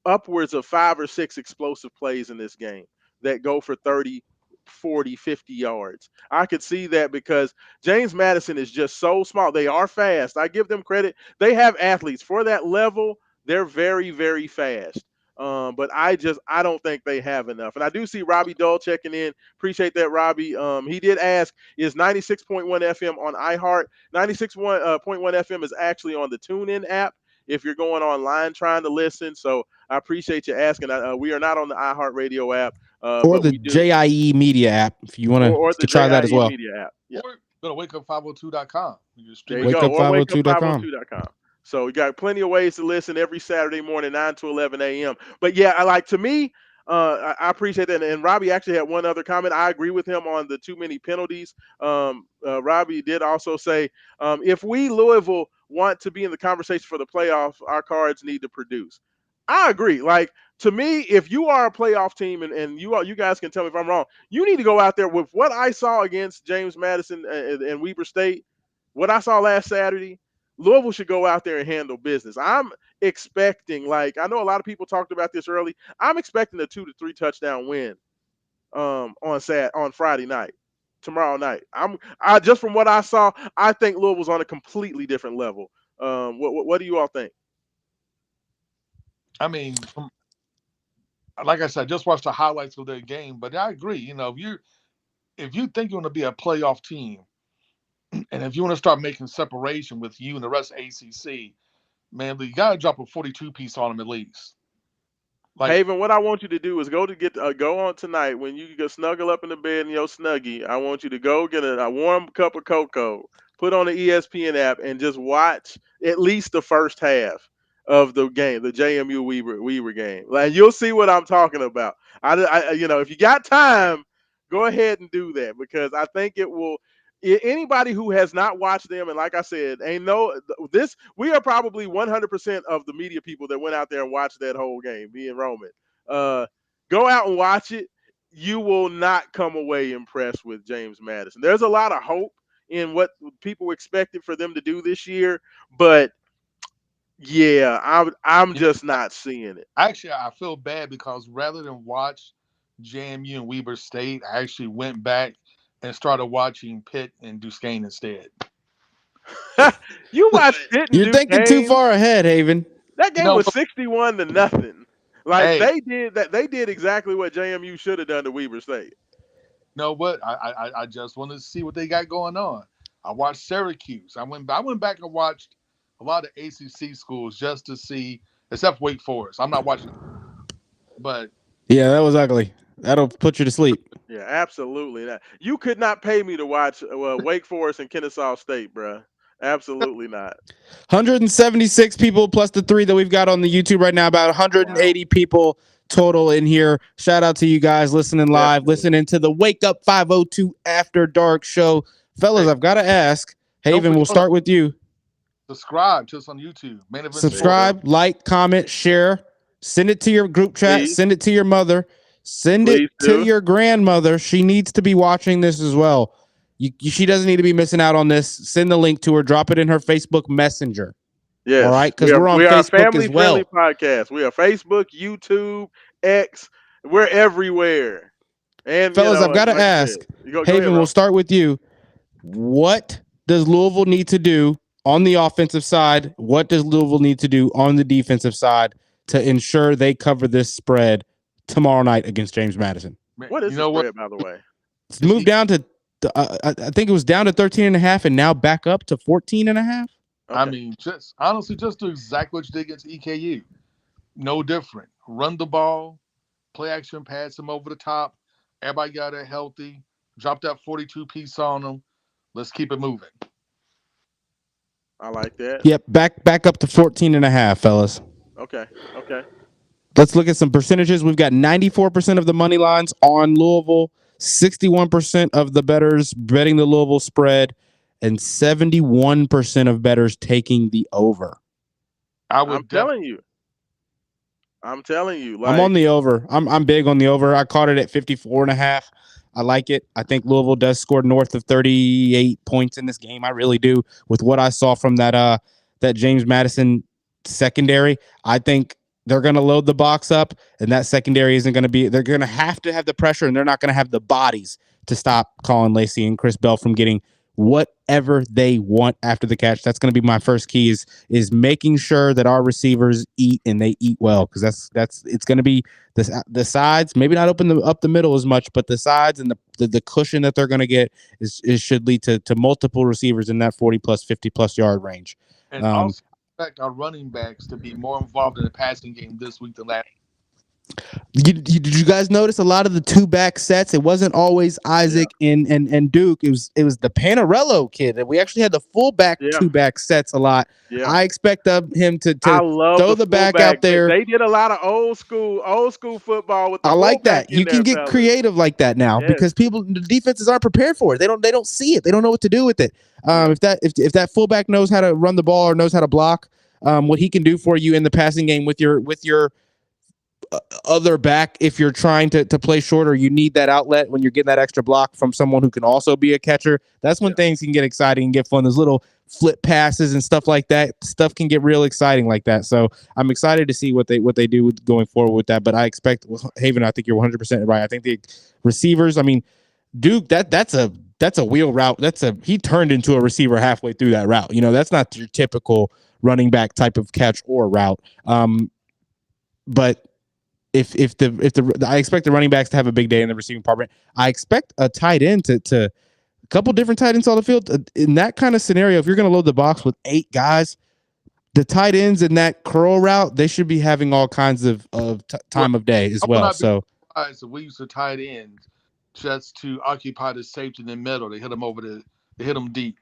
upwards of 5 or 6 explosive plays in this game that go for 30, 40, 50 yards. I could see that because James Madison is just so small. They are fast. I give them credit. They have athletes for that level. They're very, very fast. But I don't think they have enough. And I do see Robbie Dull checking in. Appreciate that, Robbie. He did ask, is 96.1 FM on iHeart? 96.1 FM is actually on the TuneIn app if you're going online trying to listen. So I appreciate you asking. We are not on the iHeartRadio app, Or but the we do, JIE Media app, if you want to, or you the could try that as JIE well. Media app. Yeah, Or go to wakeup502.com. You just there stream you it. go. Or Wakeup502.com. wakeup502.com. So we got plenty of ways to listen every Saturday morning, 9 to 11 a.m. But yeah, I like to me, I appreciate that. And Robbie actually had one other comment. I agree with him on the too many penalties. Robbie did also say, if we Louisville want to be in the conversation for the playoffs, our cards need to produce. I agree. Like to me, if you are a playoff team and you guys can tell me if I'm wrong, you need to go out there with what I saw against James Madison and Weber State. What I saw last Saturday, Louisville should go out there and handle business. I'm expecting, like, I know a lot of people talked about this early. I'm expecting a 2 to 3 touchdown win on Friday night, tomorrow night. I just from what I saw, I think Louisville's on a completely different level. What do you all think? I mean, like I said, I just watched the highlights of their game, but I agree. If you think you're going to be a playoff team, and if you want to start making separation with you and the rest of ACC, man, you got to drop a 42 piece on them at least. Like, Haven, what I want you to do is go on tonight when you go snuggle up in the bed in your snuggie. I want you to go get a warm cup of cocoa, put on the ESPN app, and just watch at least the first half of the game, the JMU Weaver game. Like you'll see what I'm talking about. If you got time, go ahead and do that because I think it will. Anybody who has not watched them, and like I said, ain't no this. We are probably 100% of the media people that went out there and watched that whole game. Me and Roman, uh, go out and watch it. You will not come away impressed with James Madison. There's a lot of hope in what people expected for them to do this year, but yeah, I'm you know, just not seeing it. actually, I feel bad because rather than watch JMU and Weber State, I actually went back and started watching Pitt and Duquesne instead. You watch Pitt and You're thinking too Duquesne. far ahead, Haven. That You game know, was 61 to nothing. Like hey, they did exactly what JMU should have done to Weber State. know what? I just wanted to see what they got going on. I watched Syracuse. I went back and watched a lot of ACC schools just to see, except Wake Forest. I'm not watching, but Yeah, that was ugly. That'll put you to sleep. Yeah, absolutely. You could not pay me to watch Wake Forest and Kennesaw State, bruh. Absolutely not. 176 people plus the three that we've got on the YouTube right now, about Wow. 180 people total in here. Shout out to you guys listening live, Definitely. listening to the Wake Up 502 After Dark show. Fellas, Hey, I've got to ask, don't Haven, forget we'll start with you. subscribe to us on YouTube. Main Event There you Sports. go. Subscribe, like, comment, share, send it to your group chat, Please, send it to your mother, send please it to do. your grandmother. She needs to be watching this as well. She doesn't need to be missing out on this. Send the link to her, drop it in her Facebook Messenger. All Yes, right, because we're on we are a Facebook family as friendly well. podcast. We are Facebook, YouTube, X. We're everywhere. And Fellas, I've got to like I said, ask, go ahead, Haven, bro. we'll start with you. What does Louisville need to do on the offensive side? What does Louisville need to do on the defensive side to ensure they cover this spread tomorrow night against James Madison? Man, What is you the know what? spread, by the way? It's It's moved down to, I think it was down to 13 and a half and now back up to 14 and a half. I Okay, mean, just honestly, just do exactly what you did against EKU. No different. Run the ball, play action, pass them over the top. Everybody got it healthy. Drop that 42 piece on them. Let's keep it moving. I like that. Yep, back up to 14 and a half, fellas. Okay, okay. Let's look at some percentages. We've got 94% of the money lines on Louisville, 61% of the bettors betting the Louisville spread, and 71% of bettors taking the over. I I'm would definitely. telling you, I'm telling you, I'm on like, the over. I'm big on the over. I caught it at 54 and a half. I like it. I think Louisville does score north of 38 points in this game. I really do. With what I saw from that James Madison secondary, I think they're going to load the box up, and that secondary isn't going to be. They're going to have the pressure, and they're not going to have the bodies to stop Colin Lacey and Chris Bell from getting whatever they want after the catch. That's going to be my first key is making sure that our receivers eat and they eat well, because that's it's going to be the sides, maybe not open up the middle as much, but the sides and the cushion that they're going to get is should lead to multiple receivers in that 40 plus 50 plus yard range. And Um, also expect our running backs to be more involved in the passing game this week than last. did you guys notice a lot of the two back sets? It wasn't always yeah, Isaac and Duke. It was the Panarello kid. We actually had the fullback yeah, two back sets a lot. yeah. I expect him I to love throw the the back out fullback. there. They did a lot of old school football with the I like fullback that. in You can there, get fellas. creative like that now Yes, because the defenses aren't prepared for it. They don't see it. They don't know what to do with it. yeah, If that fullback knows how to run the ball or knows how to block, what he can do for you in the passing game with your other back, if you're trying to play shorter, you need that outlet when you're getting that extra block from someone who can also be a catcher. That's when yeah. things can get exciting and get fun. Those little flip passes and stuff like that. Stuff can get real exciting like that. So I'm excited to see what they do going forward with that. But I expect Haven. I think you're 100% right. I think the receivers. I mean, Duke. That's a wheel route. He turned into a receiver halfway through that route. That's not your typical running back type of catch or route. But if the I expect the running backs to have a big day in the receiving department. I expect a tight end to a couple different tight ends on the field. In that kind of scenario, if you're going to load the box with 8 guys, the tight ends in that curl route, they should be having all kinds of Well, time of day as I would well. not be So surprised if we used to tight ends just to occupy the safety in the middle. They hit them deep.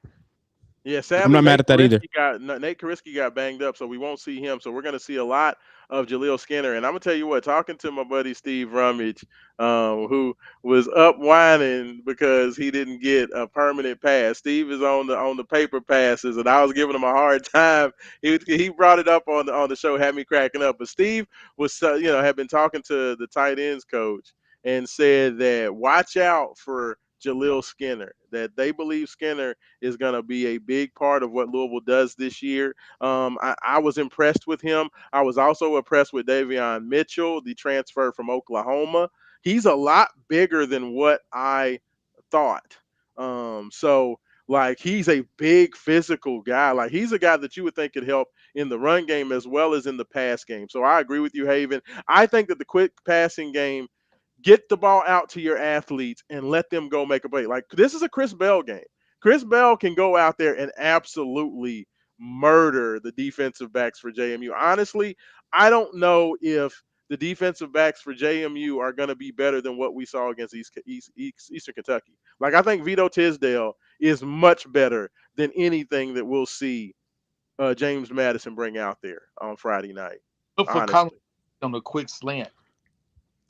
Yeah, I'm sadly, not mad at that either. Nate Kariski got banged up, so we won't see him. So we're going to see a lot of Jaleel Skinner. And I'm gonna tell you what, talking to my buddy Steve Rummage, who was up whining because he didn't get a permanent pass. Steve is on the paper passes, and I was giving him a hard time. He brought it up on the show, had me cracking up. But Steve was had been talking to the tight ends coach and said that watch out for Jaleel Skinner. That they believe Skinner is going to be a big part of what Louisville does this year. I was impressed with him. I was also impressed with Davion Mitchell, the transfer from Oklahoma. He's a lot bigger than what I thought. So like he's a big physical guy. Like he's a guy that you would think could help in the run game as well as in the pass game. So I agree with you, Haven. I think that the quick passing game, get the ball out to your athletes and let them go make a play. Like this is a Chris Bell game. Chris Bell can go out there and absolutely murder the defensive backs for JMU. Honestly, I don't know if the defensive backs for JMU are going to be better than what we saw against Eastern Kentucky. Like I think Vito Tisdale is much better than anything that we'll see James Madison bring out there on Friday night. Look for Colin Honestly. on the quick slant.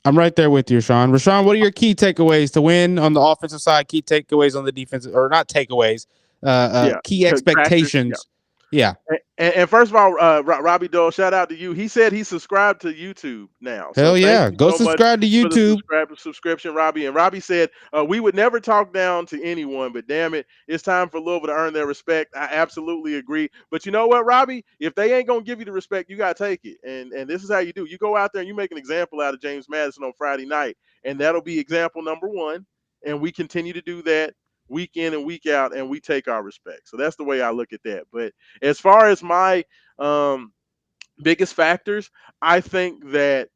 I'm right there with you, Sean. Rashawn, what are your key takeaways to win on the offensive side? Key takeaways on the defensive, or not takeaways? Yeah. Key Factors. Yeah. expectations. Yeah. And first of all, Robbie Dole, shout out to you. He said he subscribed to YouTube now, so Hell thank yeah. you Go so much subscribe to for the YouTube. subscription, Robbie. And Robbie said we would never talk down to anyone, but damn it, it's time for Louisville to earn their respect. I absolutely agree. But you know what, Robbie? If they ain't gonna give you the respect, you gotta take it. And this is how you do. You go out there and you make an example out of James Madison on Friday night, and that'll be example number one. And we continue to do that week in and week out, and we take our respect. So that's the way I look at that. But as far as my um, biggest factors, I think that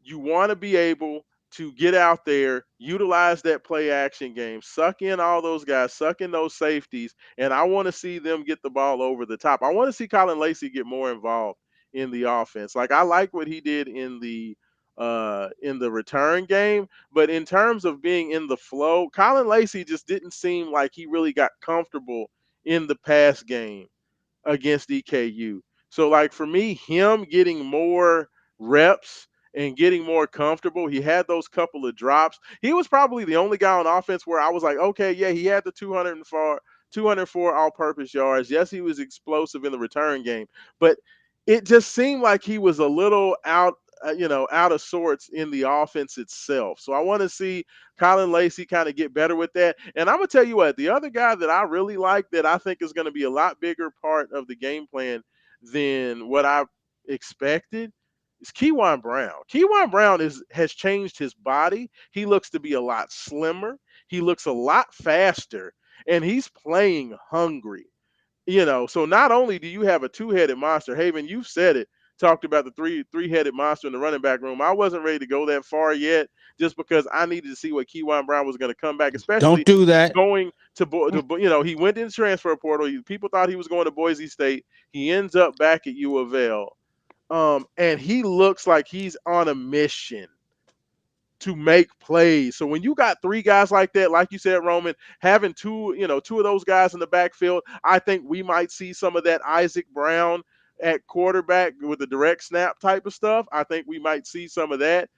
you want to be able to get out there, utilize that play action game, suck in all those guys, suck in those safeties, and I want to see them get the ball over the top. I want to see Colin Lacey get more involved in the offense. Like I like what he did in the return game, but in terms of being in the flow, Colin Lacey just didn't seem like he really got comfortable in the pass game against EKU. So like for me, him getting more reps and getting more comfortable, he had those couple of drops. He was probably the only guy on offense where I was like, okay, yeah, he had the 204 all-purpose yards. Yes, he was explosive in the return game, but it just seemed like he was a little out out of sorts in the offense itself. So I want to see Colin Lacey kind of get better with that. And I'm gonna tell you what, the other guy that I really like that I think is going to be a lot bigger part of the game plan than what I expected is Keywan Brown. Keywan Brown has changed his body. He looks to be a lot slimmer. He looks a lot faster, and he's playing hungry. So not only do you have a two-headed monster, Haven, you've said it, talked about the three-headed monster in the running back room. I wasn't ready to go that far yet, just because I needed to see what Keywan Brown was going to come back, Don't especially do that. going he went in the transfer portal. People thought he was going to Boise State. He ends up back at U of L, and he looks like he's on a mission to make plays. So when you got three guys like that, like you said, Roman, having two of those guys in the backfield, I think we might see some of that Isaac Brown at quarterback with the direct snap type of stuff. I think we might see some of that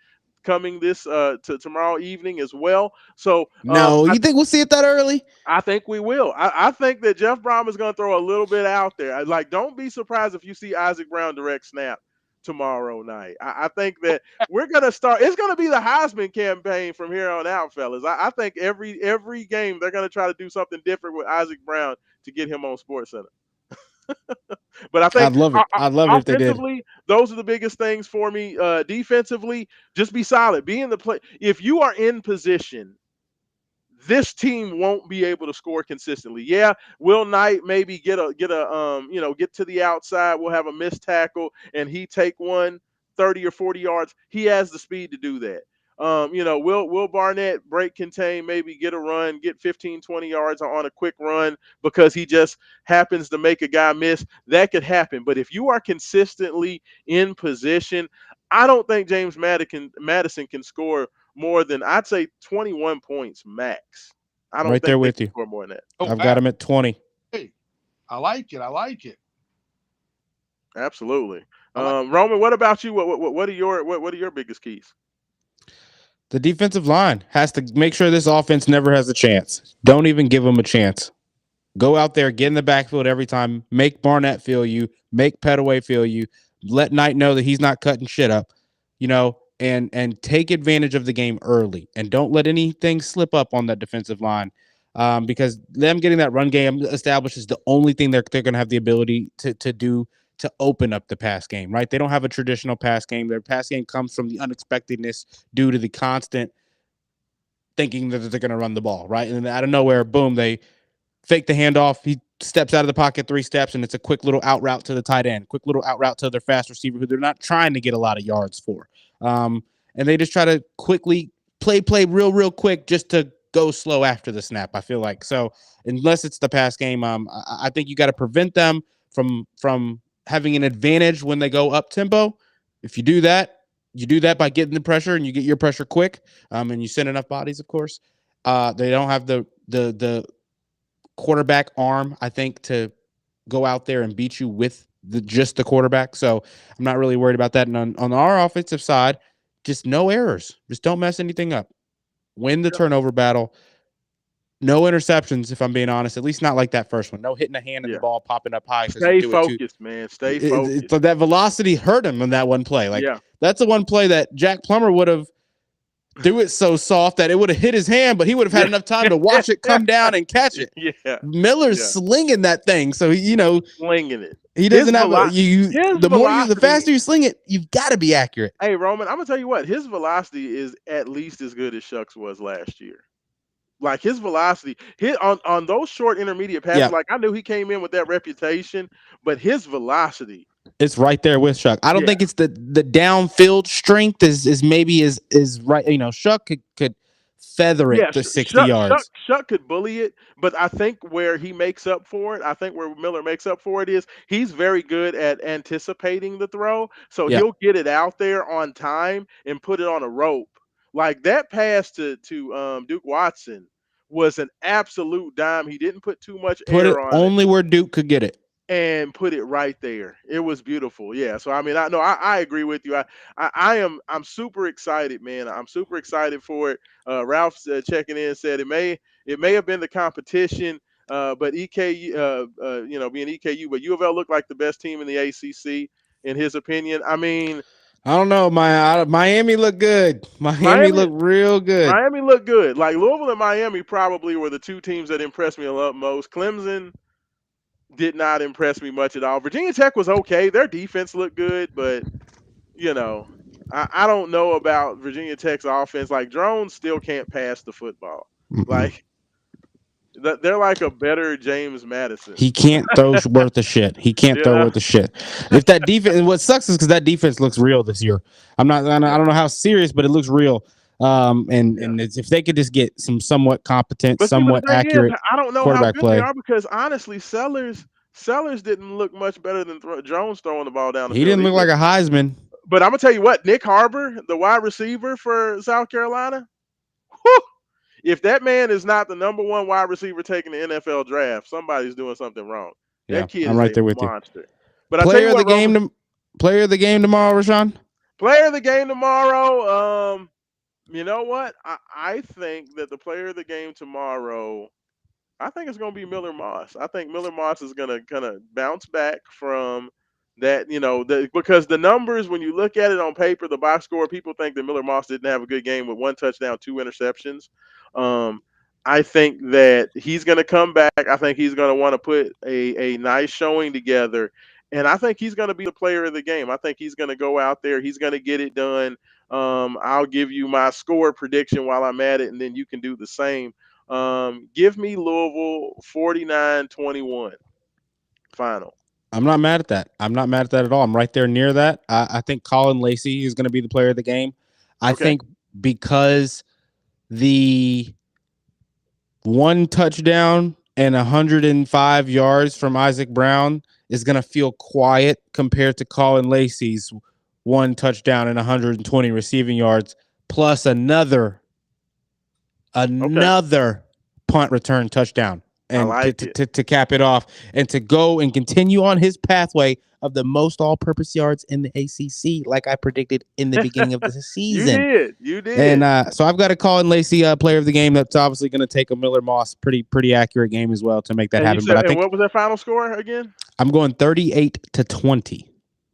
coming this to tomorrow evening as well. So No, you think we'll see it that early? I think we will. I think that Jeff Brom is going to throw a little bit out there. Like, don't be surprised if you see Isaac Brown direct snap tomorrow night. I think that we're going to start. It's going to be the Heisman campaign from here on out, fellas. I think every game they're going to try to do something different with Isaac Brown to get him on Sports Center. But I think I'd love it. I'd love it if they did. offensively, those are the biggest things for me. Defensively, just be solid. Be in the play. If you are in position, this team won't be able to score consistently. Yeah, Will Knight maybe get to the outside. We'll have a missed tackle and he take one 30 or 40 yards. He has the speed to do that. Will Barnett break contain, maybe get a run, get 15, 20 yards on a quick run because he just happens to make a guy miss. That could happen. But if you are consistently in position, I don't think James Madison can score more than I'd say 21 points max. I don't Right there think they with can you. score more than that. Oh I've got wow. him at 20. Hey, I like it. I like it. Absolutely. I like Roman, what about you? What are your biggest keys? The defensive line has to make sure this offense never has a chance. Don't even give them a chance. Go out there, get in the backfield every time. Make Barnett feel you. Make Petaway feel you. Let Knight know that he's not cutting shit up, and take advantage of the game early. And don't let anything slip up on that defensive line, because them getting that run game established is the only thing they're going to have the ability to do to open up the pass game. Right? They don't have a traditional pass game. Their pass game comes from the unexpectedness due to the constant thinking that they're going to run the ball. Right? And then out of nowhere, boom, they fake the handoff. He steps out of the pocket 3 steps, and it's a quick little out route to the tight end, quick little out route to their fast receiver who they're not trying to get a lot of yards for. And they just try to quickly play real quick just to go slow after the snap, I feel like. So unless it's the pass game, I think you got to prevent them from having an advantage when they go up tempo. If you do that by getting the pressure and you get your pressure quick, and you send enough bodies, of course. They don't have the quarterback arm, I think, to go out there and beat you with just the quarterback. So I'm not really worried about that. And on our offensive side, just no errors. Just don't mess anything up. Win the turnover battle. No interceptions, if I'm being honest. At least not like that first one. No hitting a hand and the Yeah. ball popping up high because you Stay threw it too. focused, man. Stay focused. That velocity hurt him on that one play. Like Yeah. that's the one play that Jack Plummer would have threw it so soft that it would have hit his hand, but he would have had Yeah. enough time to watch it come down and catch it. Yeah. Miller's Yeah. slinging that thing, so Slinging it. he His doesn't have a you. his The velocity. faster you sling it, you've got to be accurate. Hey Roman, I'm gonna tell you what. His velocity is at least as good as Shucks was last year. Like his velocity, hit on those short intermediate passes. Yeah, Like I knew he came in with that reputation, but his velocity, it's right there with Shuck. I don't yeah, think it's the downfield strength is maybe is right. Shuck could feather yeah. it to 60 yards. Shuck could bully it, but I think where he makes up for it, I think where Miller makes up for it is he's very good at anticipating the throw, so Yeah, he'll get it out there on time and put it on a rope. Like that pass to Duke Watson was an absolute dime. He didn't put too much put it air on it only where Duke could get it. and put it right there. It was beautiful. Yeah. So I mean, I know I agree with you. I'm super excited, man. I'm super excited for it. Ralph's checking in said it may have been the competition, but EKU, being EKU, but U of L looked like the best team in the ACC in his opinion. I mean, I don't know. Miami looked good. Miami Miami. looked real good. Miami looked good. Like Louisville and Miami probably were the two teams that impressed me a lot most. Clemson did not impress me much at all. Virginia Tech was okay. Their defense looked good, but you know, I don't know about Virginia Tech's offense. Like Drones still can't pass the football. Mm-mm. Like they're like a better James Madison. He can't throw worth a shit. He can't You throw know? worth a shit. If that defense, what sucks is because that defense looks real this year. I Yeah. don't know how serious, but it looks real. Yeah. If they could just get some somewhat competent, But see, but the somewhat thing is, accurate I don't know how quarterback good they play, are because honestly, Sellers didn't look much better than Jones throwing the ball down the he field didn't look either. like a Heisman. But I'm gonna tell you what, Nick Harbor, the wide receiver for South Carolina, whew, if that man is not the number one wide receiver taking the NFL draft, somebody's doing something wrong. Yeah, That kid I'm is right a there with you. monster. But I tell Player you of the what, game. Roman, Player of the game tomorrow, Raashaan. player of the game tomorrow. You know what? I think that the player of the game tomorrow, I think it's going to be Miller Moss. I think Miller Moss is going to kind of bounce back from that, because the numbers, when you look at it on paper, the box score, people think that Miller Moss didn't have a good game with one touchdown, two interceptions. Um, I think that he's going to come back. I think he's going to want to put a nice showing together. And I think he's going to be the player of the game. I think he's going to go out there. He's going to get it done. I'll give you my score prediction while I'm at it, and then you can do the same. Give me Louisville 49-21 final. I'm not mad at that. I'm not mad at that at all. I'm right there near that. I think Colin Lacey is going to be the player of the game. I Okay. think because the one touchdown and 105 yards from Isaac Brown is going to feel quiet compared to Colin Lacey's one touchdown and 120 receiving yards, plus Okay. another punt return touchdown, I and like it. to cap it off and to go and continue on his pathway of the most all-purpose yards in the ACC, like I predicted in the beginning of the You season. did. You And did. so I've got to call in Lacey player of the game. That's obviously going to take a Miller Moss pretty accurate game as well to make that And you happen. But said, I and think what was that final score again? I'm going 38-20.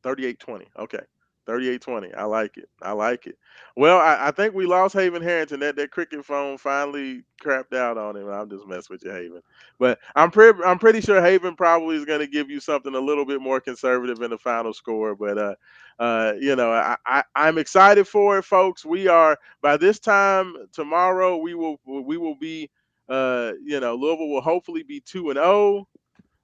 38-20. Okay. 38-20. I like it. I like it. Well, I think we lost Haven Harrington. That cricket phone finally crapped out on him. I'm just messing with you, Haven. But I'm pretty sure Haven probably is going to give you something a little bit more conservative in the final score. But I'm excited for it, folks. We are by this time tomorrow. We will be Louisville will hopefully be 2-0.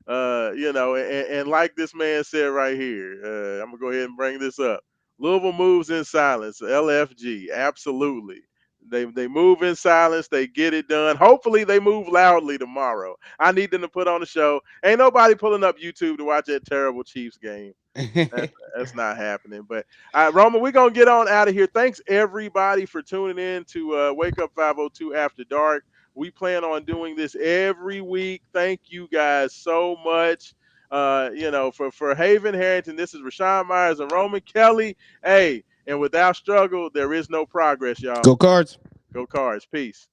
And like this man said right here, I'm gonna go ahead and bring this up. Louisville moves in silence. LFG, absolutely. They move in silence. They get it done. Hopefully, they move loudly tomorrow. I need them to put on a show. Ain't nobody pulling up YouTube to watch that terrible Chiefs game. That's not happening. But Roman, we're gonna get on out of here. Thanks everybody for tuning in to Wake Up 502 After Dark. We plan on doing this every week. Thank you guys so much. For Haven Harrington, this is Raashaan Myers and Roman Kelly. Hey, and without struggle, there is no progress, y'all. Go Cards. Go Cards. Peace.